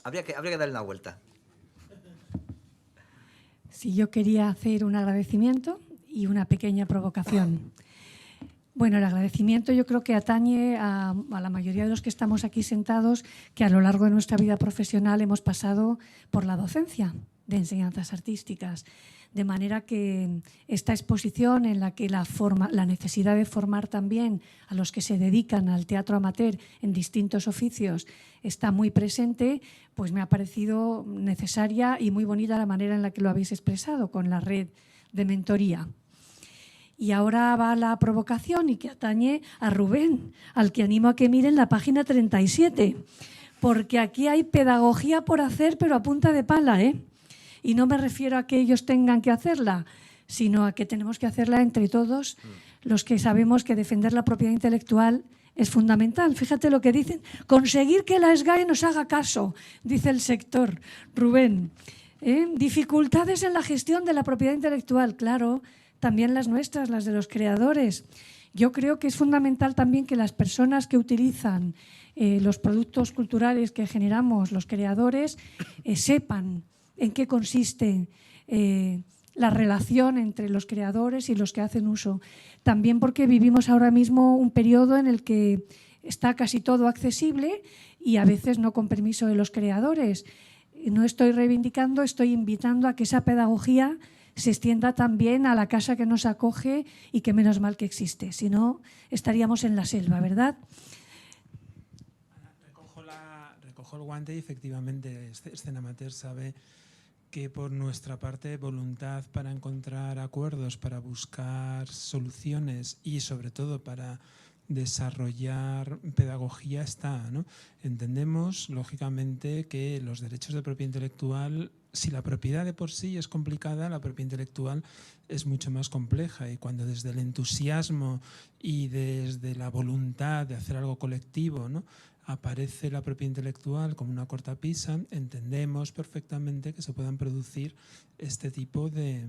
Habría que darle una vuelta. Sí, yo quería hacer un agradecimiento y una pequeña provocación. Bueno, el agradecimiento yo creo que atañe a la mayoría de los que estamos aquí sentados, que a lo largo de nuestra vida profesional hemos pasado por la docencia de enseñanzas artísticas. De manera que esta exposición en la que la necesidad de formar también a los que se dedican al teatro amateur en distintos oficios está muy presente, pues me ha parecido necesaria y muy bonita la manera en la que lo habéis expresado con la red de mentoría. Y ahora va la provocación y que atañe a Rubén, al que animo a que miren la página 37, porque aquí hay pedagogía por hacer, pero a punta de pala, ¿eh? Y no me refiero a que ellos tengan que hacerla, sino a que tenemos que hacerla entre todos los que sabemos que defender la propiedad intelectual es fundamental. Fíjate lo que dicen, conseguir que la SGAE nos haga caso, dice el sector. Rubén, dificultades en la gestión de la propiedad intelectual, claro, también las nuestras, las de los creadores. Yo creo que es fundamental también que las personas que utilizan los productos culturales que generamos los creadores sepan en qué consiste la relación entre los creadores y los que hacen uso. También porque vivimos ahora mismo un periodo en el que está casi todo accesible y a veces no con permiso de los creadores. No estoy reivindicando, estoy invitando a que esa pedagogía se extienda también a la casa que nos acoge y que menos mal que existe. Si no, estaríamos en la selva, ¿verdad? Recojo el guante y efectivamente Escena Amateur sabe que por nuestra parte voluntad para encontrar acuerdos, para buscar soluciones y sobre todo para desarrollar pedagogía está, ¿no? Entendemos, lógicamente, que los derechos de propiedad intelectual, si la propiedad de por sí es complicada, la propiedad intelectual es mucho más compleja y cuando desde el entusiasmo y desde la voluntad de hacer algo colectivo, ¿no?, aparece la propiedad intelectual como una cortapisa, entendemos perfectamente que se puedan producir este tipo de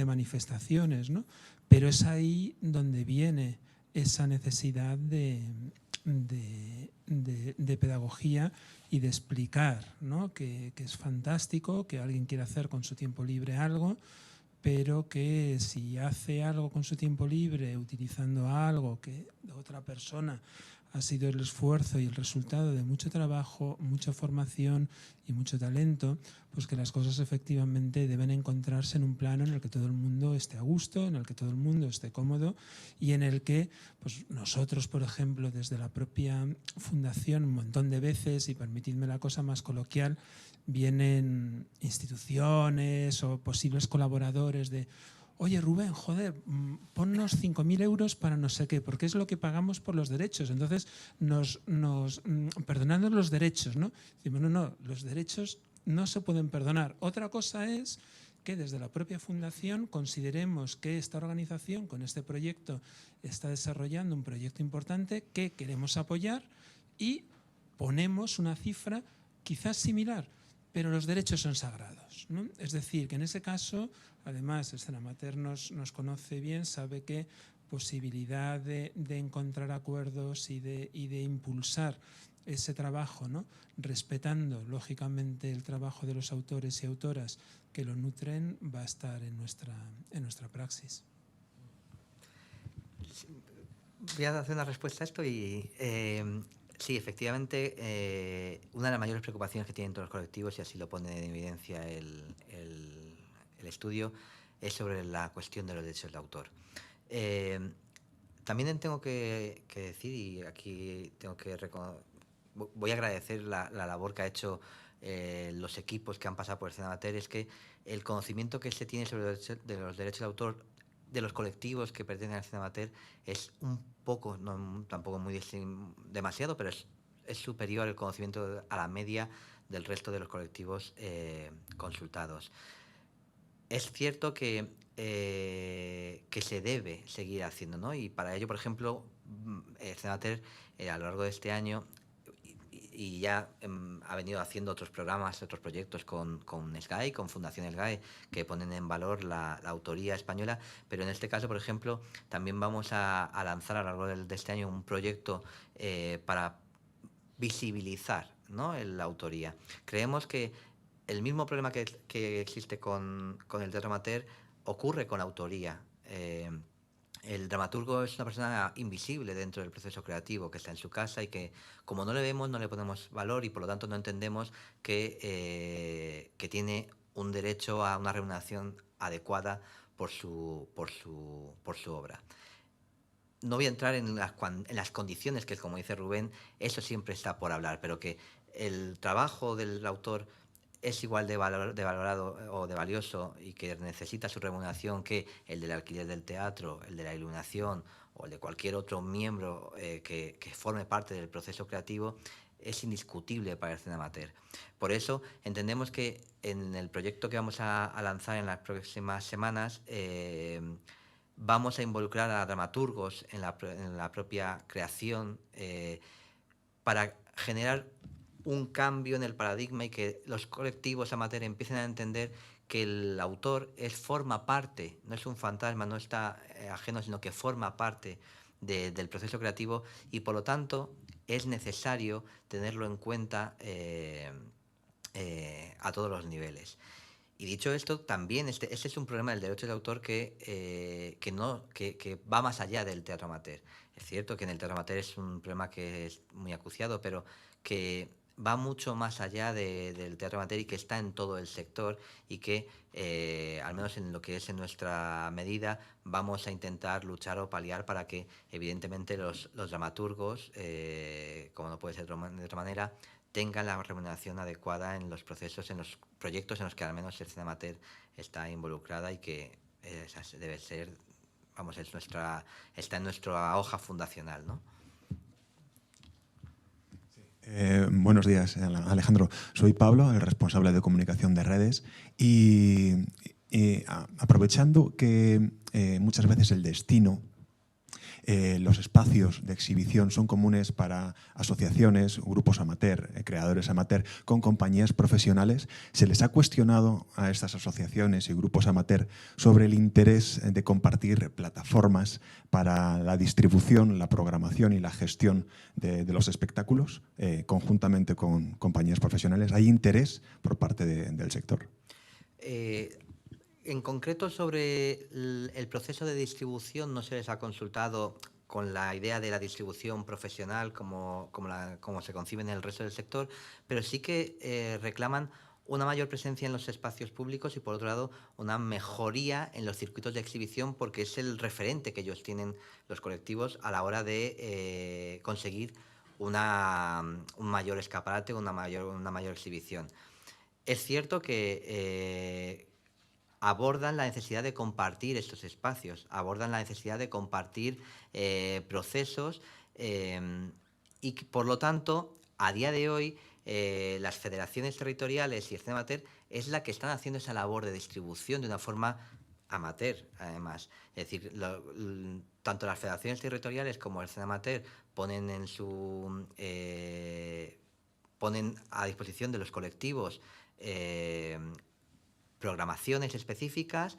manifestaciones, ¿no? Pero es ahí donde viene esa necesidad de pedagogía y de explicar, ¿no?, que es fantástico que alguien quiera hacer con su tiempo libre algo, pero que si hace algo con su tiempo libre utilizando algo que de otra persona ha sido el esfuerzo y el resultado de mucho trabajo, mucha formación y mucho talento, pues que las cosas efectivamente deben encontrarse en un plano en el que todo el mundo esté a gusto, en el que todo el mundo esté cómodo y en el que pues nosotros, por ejemplo, desde la propia fundación un montón de veces, y permitidme la cosa más coloquial, vienen instituciones o posibles colaboradores de oye Rubén, joder, ponnos 5.000 euros para no sé qué, porque es lo que pagamos por los derechos. Entonces, perdonando los derechos, ¿no? Decimos, no, los derechos no se pueden perdonar. Otra cosa es que desde la propia fundación consideremos que esta organización con este proyecto está desarrollando un proyecto importante que queremos apoyar y ponemos una cifra quizás similar, pero los derechos son sagrados, ¿no? Es decir, que en ese caso, además, Escena Amateur nos conoce bien, sabe que posibilidad de encontrar acuerdos y de impulsar ese trabajo, ¿no?, respetando, lógicamente, el trabajo de los autores y autoras que lo nutren, va a estar en nuestra praxis. Voy a hacer una respuesta a esto y... sí, efectivamente, una de las mayores preocupaciones que tienen todos los colectivos, y así lo pone en evidencia el estudio, es sobre la cuestión de los derechos de autor. También tengo que decir, y aquí tengo que voy a agradecer la labor que ha hecho los equipos que han pasado por Escena Amateur, es que el conocimiento que se tiene sobre los derechos de autor de los colectivos que pertenecen a Escena Amateur es un poco, no tampoco muy demasiado, pero es superior el conocimiento a la media del resto de los colectivos consultados. Es cierto que se debe seguir haciendo, ¿no? Y para ello, por ejemplo, Escena Amateur a lo largo de este año y ya ha venido haciendo otros programas, otros proyectos con SGAE, con Fundación SGAE, que ponen en valor la autoría española, pero en este caso, por ejemplo, también vamos a lanzar a lo largo de este año un proyecto para visibilizar, ¿no?, la autoría. Creemos que el mismo problema que existe con el teatro amateur ocurre con la autoría. El dramaturgo es una persona invisible dentro del proceso creativo, que está en su casa y que, como no le vemos, no le ponemos valor y por lo tanto no entendemos que tiene un derecho a una remuneración adecuada por su obra. No voy a entrar en las condiciones, que como dice Rubén, eso siempre está por hablar, pero que el trabajo del autor es igual de valorado o de valioso y que necesita su remuneración que el del alquiler del teatro, el de la iluminación o el de cualquier otro miembro que forme parte del proceso creativo, es indiscutible para el cine amateur. Por eso entendemos que en el proyecto que vamos a lanzar en las próximas semanas vamos a involucrar a dramaturgos en la propia creación para generar un cambio en el paradigma y que los colectivos amateur empiecen a entender que el autor forma parte, no es un fantasma, no está ajeno, sino que forma parte del proceso creativo y por lo tanto es necesario tenerlo en cuenta a todos los niveles. Y dicho esto, también este es un problema del derecho de autor que va más allá del teatro amateur. Es cierto que en el teatro amateur es un problema que es muy acuciado, pero que va mucho más allá del teatro amateur y que está en todo el sector y que, al menos en lo que es en nuestra medida, vamos a intentar luchar o paliar para que, evidentemente, los dramaturgos, como no puede ser de otra manera, tengan la remuneración adecuada en los procesos, en los proyectos en los que al menos el cine amateur está involucrada y que debe ser, vamos, está en nuestra hoja fundacional, ¿no? Buenos días, Alejandro. Soy Pablo, el responsable de comunicación de redes y aprovechando que muchas veces el destino, los espacios de exhibición son comunes para asociaciones, grupos amateur, creadores amateur, con compañías profesionales. ¿Se les ha cuestionado a estas asociaciones y grupos amateur sobre el interés de compartir plataformas para la distribución, la programación y la gestión de los espectáculos, conjuntamente con compañías profesionales? ¿Hay interés por parte del sector? En concreto, sobre el proceso de distribución, no se les ha consultado con la idea de la distribución profesional como se concibe en el resto del sector, pero sí que reclaman una mayor presencia en los espacios públicos y, por otro lado, una mejoría en los circuitos de exhibición, porque es el referente que ellos tienen, los colectivos, a la hora de conseguir un mayor escaparate, una mayor exhibición. Es cierto que abordan la necesidad de compartir estos espacios, abordan la necesidad de compartir procesos y por lo tanto, a día de hoy, las federaciones territoriales y el cine amateur es la que están haciendo esa labor de distribución de una forma amateur, además. Es decir, tanto las federaciones territoriales como el cine amateur ponen a disposición de los colectivos programaciones específicas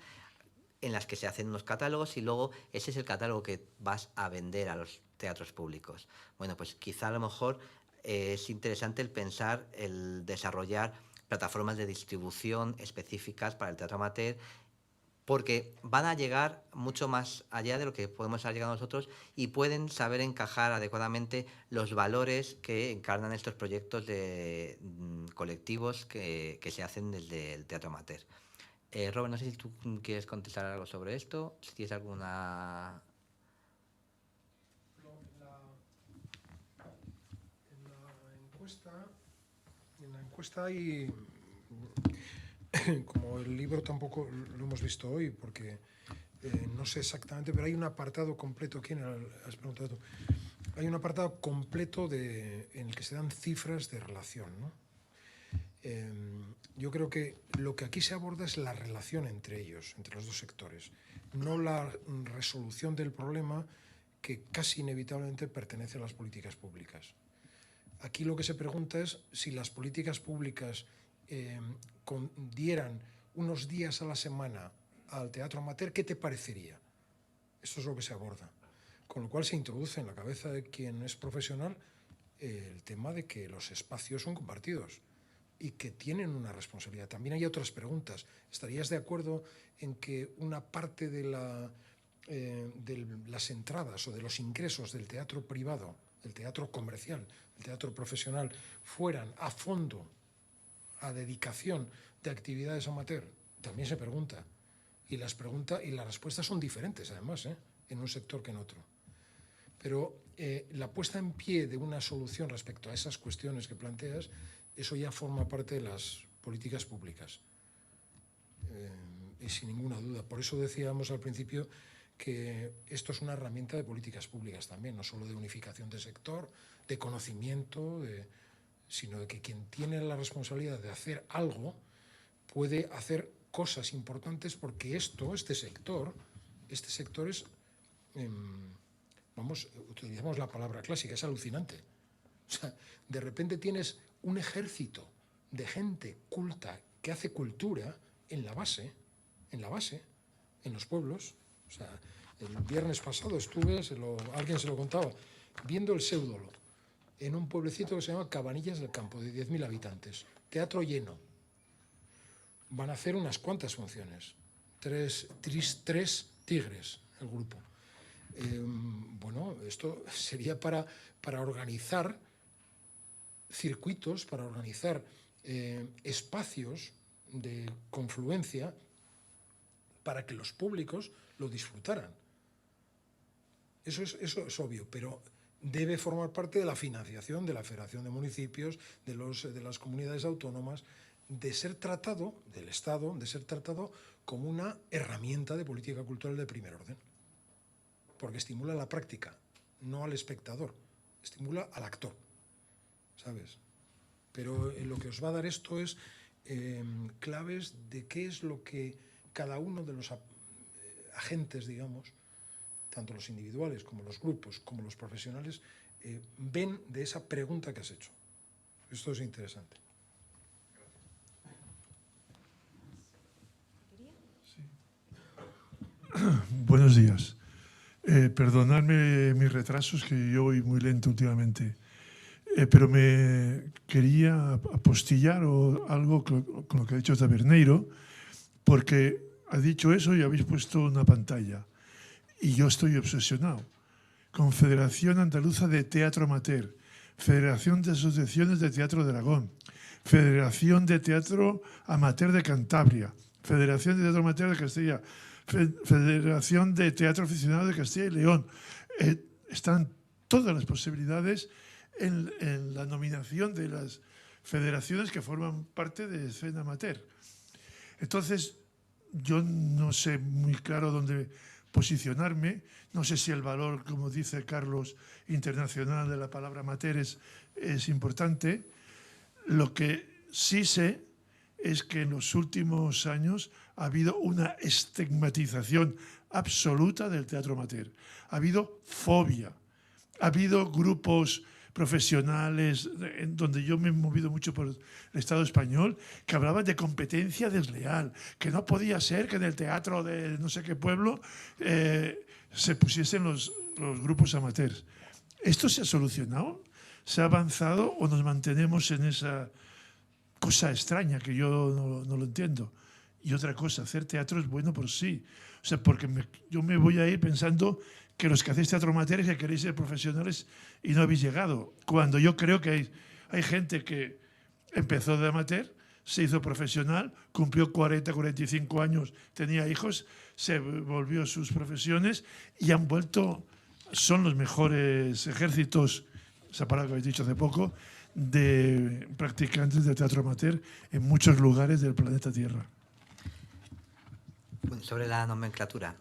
en las que se hacen unos catálogos y luego ese es el catálogo que vas a vender a los teatros públicos. Bueno, pues quizá a lo mejor es interesante el desarrollar plataformas de distribución específicas para el teatro amateur, porque van a llegar mucho más allá de lo que podemos haber llegado nosotros y pueden saber encajar adecuadamente los valores que encarnan estos proyectos de colectivos que se hacen desde el teatro amateur. Robert, no sé si tú quieres contestar algo sobre esto, si tienes alguna encuesta hay, como el libro tampoco lo hemos visto hoy, porque no sé exactamente, pero hay un apartado completo, ¿quién has preguntado tú? Hay un apartado completo en el que se dan cifras de relación, ¿no? Yo creo que lo que aquí se aborda es la relación entre ellos, entre los dos sectores, no la resolución del problema que casi inevitablemente pertenece a las políticas públicas. Aquí lo que se pregunta es si las políticas públicas dieran unos días a la semana al teatro amateur, ¿qué te parecería? Eso es lo que se aborda. Con lo cual se introduce en la cabeza de quien es profesional el tema de que los espacios son compartidos y que tienen una responsabilidad. También hay otras preguntas. ¿Estarías de acuerdo en que una parte de las entradas o de los ingresos del teatro privado, del teatro comercial, del teatro profesional, fueran a fondo, a dedicación de actividades amateur? También se pregunta. Y las respuestas son diferentes, además, en un sector que en otro. Pero la puesta en pie de una solución respecto a esas cuestiones que planteas, eso ya forma parte de las políticas públicas, y sin ninguna duda. Por eso decíamos al principio que esto es una herramienta de políticas públicas también, no solo de unificación de sector, de conocimiento, sino de que quien tiene la responsabilidad de hacer algo puede hacer cosas importantes, porque este sector es, utilizamos la palabra clásica, es alucinante. O sea, de repente tienes un ejército de gente culta que hace cultura en la base, en los pueblos. O sea, el viernes pasado estuve, alguien se lo contaba, viendo el Séudolo, en un pueblecito que se llama Cabanillas del Campo, de 10.000 habitantes. Teatro lleno. Van a hacer unas cuantas funciones. Tres tigres, el grupo. Bueno, esto sería para organizar circuitos, para organizar espacios de confluencia para que los públicos lo disfrutaran. Eso es obvio, pero debe formar parte de la financiación de la Federación de Municipios, de las comunidades autónomas, de ser tratado, del Estado, de ser tratado como una herramienta de política cultural de primer orden. Porque estimula la práctica, no al espectador, estimula al actor, ¿sabes? Pero lo que os va a dar esto es claves de qué es lo que cada uno de los agentes, digamos, tanto los individuales como los grupos, como los profesionales, ven de esa pregunta que has hecho. Esto es interesante. Buenos días. Perdonadme mis retrasos, que yo voy muy lento últimamente, pero me quería apostillar algo con lo que ha dicho Taberneiro, porque ha dicho eso y habéis puesto una pantalla. Y yo estoy obsesionado. Confederación Andaluza de Teatro Amateur, Federación de Asociaciones de Teatro de Aragón, Federación de Teatro Amateur de Cantabria, Federación de Teatro Amateur de Castilla, Federación de Teatro Aficionado de Castilla y León. Están todas las posibilidades en la nominación de las federaciones que forman parte de escena amateur. Entonces, yo no sé muy claro dónde posicionarme, no sé si el valor, como dice Carlos, internacional de la palabra amateur es importante. Lo que sí sé es que en los últimos años ha habido una estigmatización absoluta del teatro amateur. Ha habido fobia, ha habido grupos profesionales, en donde yo me he movido mucho por el Estado español, que hablaban de competencia desleal, que no podía ser que en el teatro de no sé qué pueblo se pusiesen los grupos amateurs. ¿Esto se ha solucionado? ¿Se ha avanzado o nos mantenemos en esa cosa extraña que yo no lo entiendo? Y otra cosa, hacer teatro es bueno por sí. O sea, porque yo me voy a ir pensando que los que hacéis teatro amateur es que queréis ser profesionales y no habéis llegado. Cuando yo creo que hay gente que empezó de amateur, se hizo profesional, cumplió 40, 45 años, tenía hijos, se volvió a sus profesiones y han vuelto, son los mejores ejércitos, esa palabra que habéis dicho hace poco, de practicantes de teatro amateur en muchos lugares del planeta Tierra. Bueno, sobre la nomenclatura,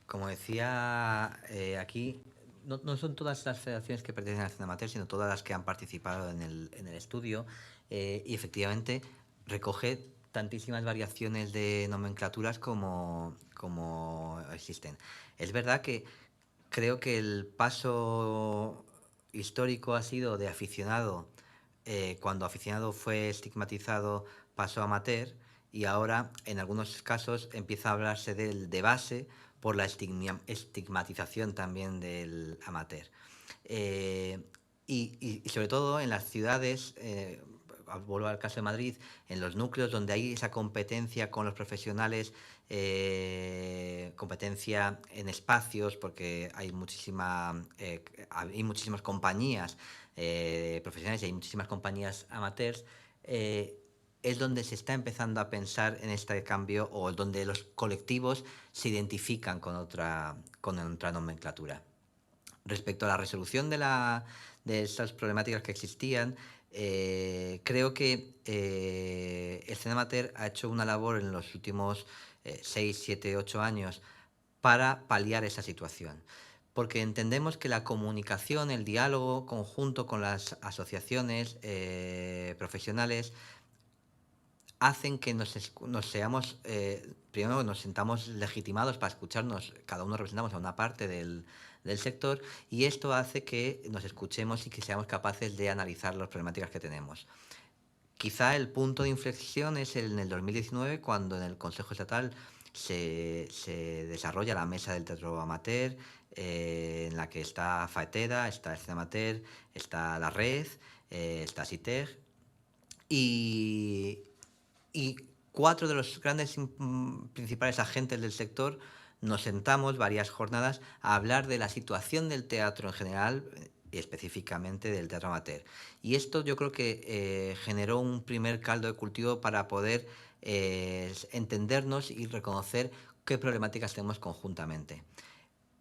como decía aquí, no son todas las federaciones que pertenecen a la escena amateur, sino todas las que han participado en el estudio, y efectivamente recoge tantísimas variaciones de nomenclaturas como existen. Es verdad que creo que el paso histórico ha sido de aficionado, cuando aficionado fue estigmatizado, pasó a amateur, y ahora en algunos casos empieza a hablarse de base por la estigmatización también del amateur. Y sobre todo en las ciudades, vuelvo al caso de Madrid, en los núcleos donde hay esa competencia con los profesionales, competencia en espacios, porque hay muchísimas compañías profesionales y hay muchísimas compañías amateurs, es donde se está empezando a pensar en este cambio, o donde los colectivos se identifican con otra nomenclatura. Respecto a la resolución de estas problemáticas que existían, creo que Escena Amateur ha hecho una labor en los últimos 6, 7, 8 años para paliar esa situación. Porque entendemos que la comunicación, el diálogo conjunto con las asociaciones profesionales hacen que primero nos sintamos legitimados para escucharnos, cada uno representamos a una parte del sector, y esto hace que nos escuchemos y que seamos capaces de analizar las problemáticas que tenemos. Quizá el punto de inflexión es en el 2019, cuando en el Consejo Estatal se desarrolla la Mesa del Teatro Amateur, en la que está FAETEDA, está Escena Amateur, está la Red, está SITEG, y 4 de los grandes principales agentes del sector nos sentamos varias jornadas a hablar de la situación del teatro en general y específicamente del teatro amateur. Y esto yo creo que generó un primer caldo de cultivo para poder entendernos y reconocer qué problemáticas tenemos conjuntamente.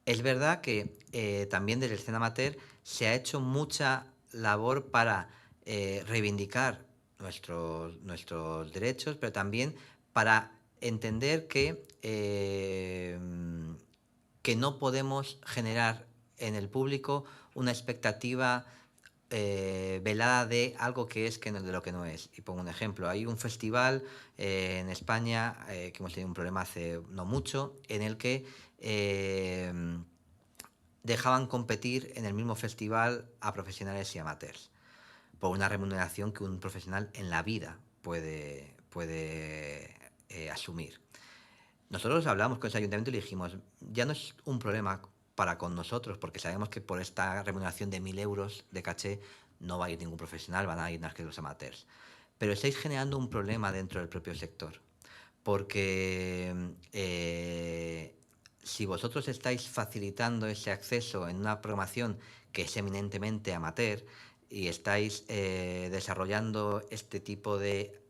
Es verdad que también desde la escena amateur se ha hecho mucha labor para reivindicar nuestros derechos, pero también para entender que no podemos generar en el público una expectativa velada de algo que es de lo que no es. Y pongo un ejemplo: hay un festival en España, que hemos tenido un problema hace no mucho, en el que dejaban competir en el mismo festival a profesionales y amateurs, por una remuneración que un profesional en la vida puede asumir. Nosotros hablamos con ese ayuntamiento y le dijimos, ya no es un problema para con nosotros, porque sabemos que por esta remuneración de 1.000 euros de caché no va a ir ningún profesional, van a ir más que los amateurs. Pero estáis generando un problema dentro del propio sector, porque si vosotros estáis facilitando ese acceso en una programación que es eminentemente amateur, y estáis desarrollando este tipo de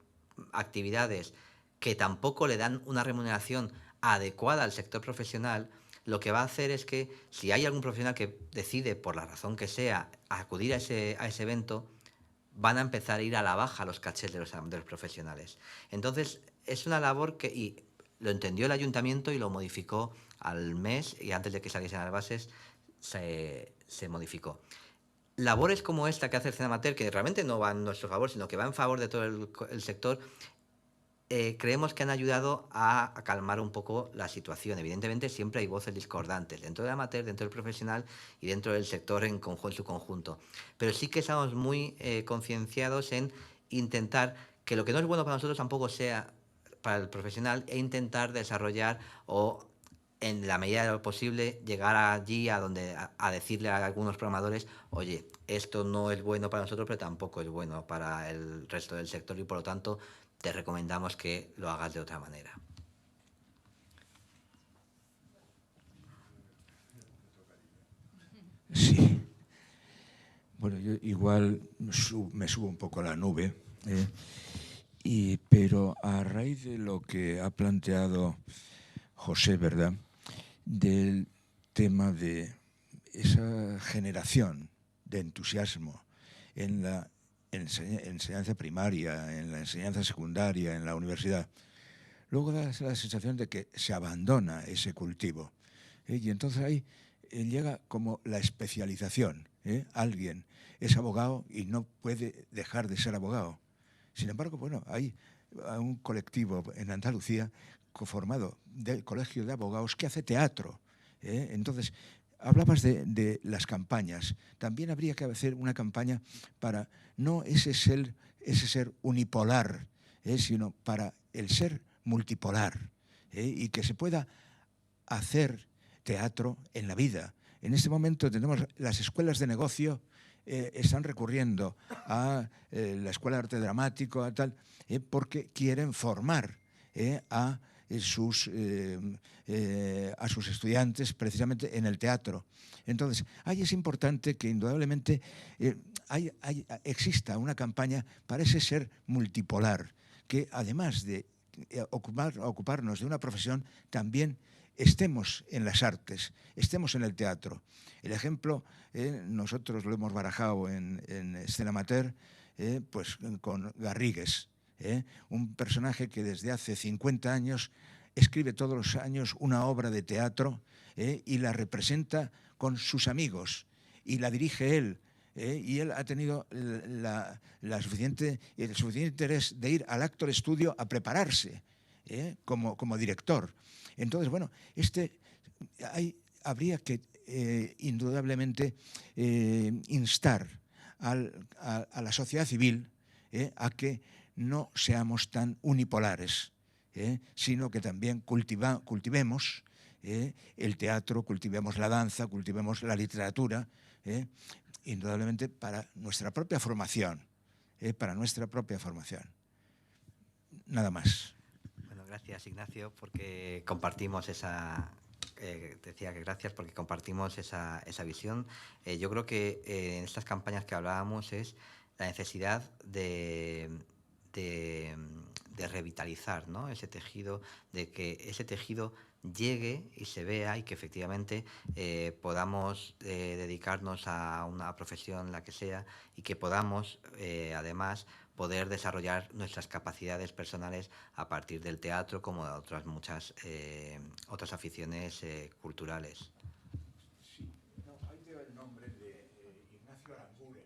actividades que tampoco le dan una remuneración adecuada al sector profesional, lo que va a hacer es que si hay algún profesional que decide, por la razón que sea, acudir a ese evento, van a empezar a ir a la baja los cachés de los profesionales. Entonces, es una labor que, y lo entendió el ayuntamiento y lo modificó al mes, y antes de que saliesen las bases se modificó. Labores como esta que hace el Escena Amateur, que realmente no va en nuestro favor, sino que va en favor de todo el sector, creemos que han ayudado a calmar un poco la situación. Evidentemente siempre hay voces discordantes dentro del amateur, dentro del profesional y dentro del sector en su conjunto. Pero sí que estamos muy concienciados en intentar que lo que no es bueno para nosotros tampoco sea para el profesional, e intentar desarrollar o, en la medida de lo posible, llegar allí a decirle a algunos programadores, oye, esto no es bueno para nosotros, pero tampoco es bueno para el resto del sector, y por lo tanto te recomendamos que lo hagas de otra manera. Sí. Bueno, yo igual me subo un poco a la nube, pero a raíz de lo que ha planteado José, ¿verdad?, del tema de esa generación de entusiasmo en la enseñanza primaria, en la enseñanza secundaria, en la universidad, luego da la sensación de que se abandona ese cultivo. Y entonces ahí llega como la especialización. Alguien es abogado y no puede dejar de ser abogado. Sin embargo, bueno, hay un colectivo en Andalucía conformado del Colegio de Abogados que hace teatro. Entonces, hablabas de las campañas. También habría que hacer una campaña para no ese ser unipolar, sino para el ser multipolar, y que se pueda hacer teatro en la vida. En este momento tenemos las escuelas de negocio, están recurriendo a la Escuela de Arte Dramático, a tal, porque quieren formar a sus estudiantes precisamente en el teatro. Entonces, ahí es importante que indudablemente exista una campaña para ese ser multipolar, que además de ocuparnos de una profesión, también estemos en las artes, estemos en el teatro. El ejemplo, nosotros lo hemos barajado en Escena Amateur, pues con Garrigues, un personaje que desde hace 50 años escribe todos los años una obra de teatro y la representa con sus amigos y la dirige él. Y él ha tenido el suficiente interés de ir al Actor Studio a prepararse como director. Entonces, bueno, habría que indudablemente instar a la sociedad civil a que no seamos tan unipolares, sino que también cultivemos el teatro, cultivemos la danza, cultivemos la literatura, indudablemente para nuestra propia formación, Nada más. Bueno, gracias, Ignacio, porque compartimos esa... decía que gracias porque compartimos esa visión. Yo creo que en estas campañas que hablábamos es la necesidad de revitalizar, ¿no?, ese tejido, de que ese tejido llegue y se vea y que efectivamente podamos dedicarnos a una profesión, la que sea, y que podamos además poder desarrollar nuestras capacidades personales a partir del teatro, como de otras muchas otras aficiones culturales. Sí. Ahí veo el nombre de Ignacio Aranguren,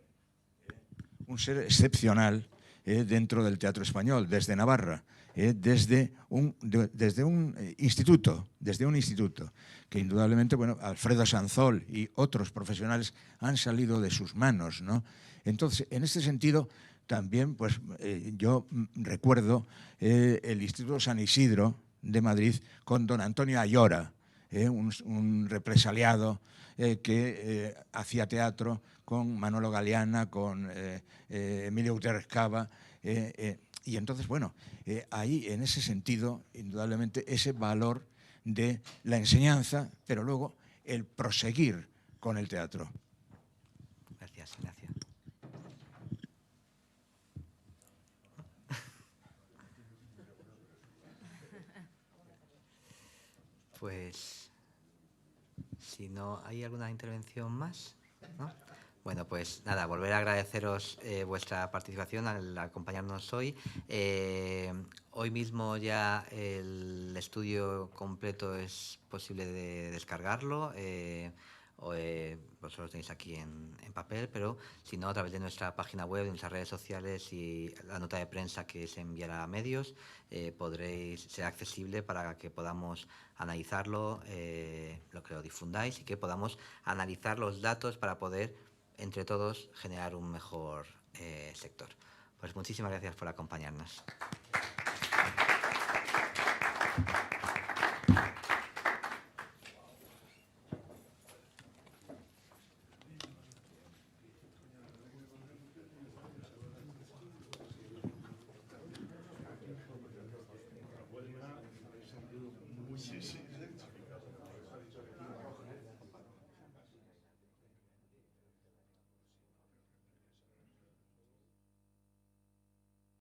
un ser excepcional dentro del teatro español, desde Navarra, desde un instituto, que indudablemente, bueno, Alfredo Sanzol y otros profesionales han salido de sus manos, ¿no? Entonces, en este sentido, también, pues, yo recuerdo el Instituto San Isidro de Madrid con don Antonio Ayora, un represaliado que hacía teatro con Manolo Galeana, con Emilio Gutiérrez Cava, y entonces, bueno, ahí en ese sentido, indudablemente, ese valor de la enseñanza, pero luego el proseguir con el teatro. Gracias, Ignacio. Pues, si no hay alguna intervención más, ¿no? Bueno, pues nada, volver a agradeceros vuestra participación al acompañarnos hoy. Hoy mismo ya el estudio completo es posible de descargarlo. Vosotros lo tenéis aquí en papel, pero si no, a través de nuestra página web, de nuestras redes sociales y la nota de prensa que se enviará a medios, será accesible para que podamos analizarlo, lo que lo difundáis, y que podamos analizar los datos para poder, entre todos, generar un mejor sector. Pues muchísimas gracias por acompañarnos. Sí, sí.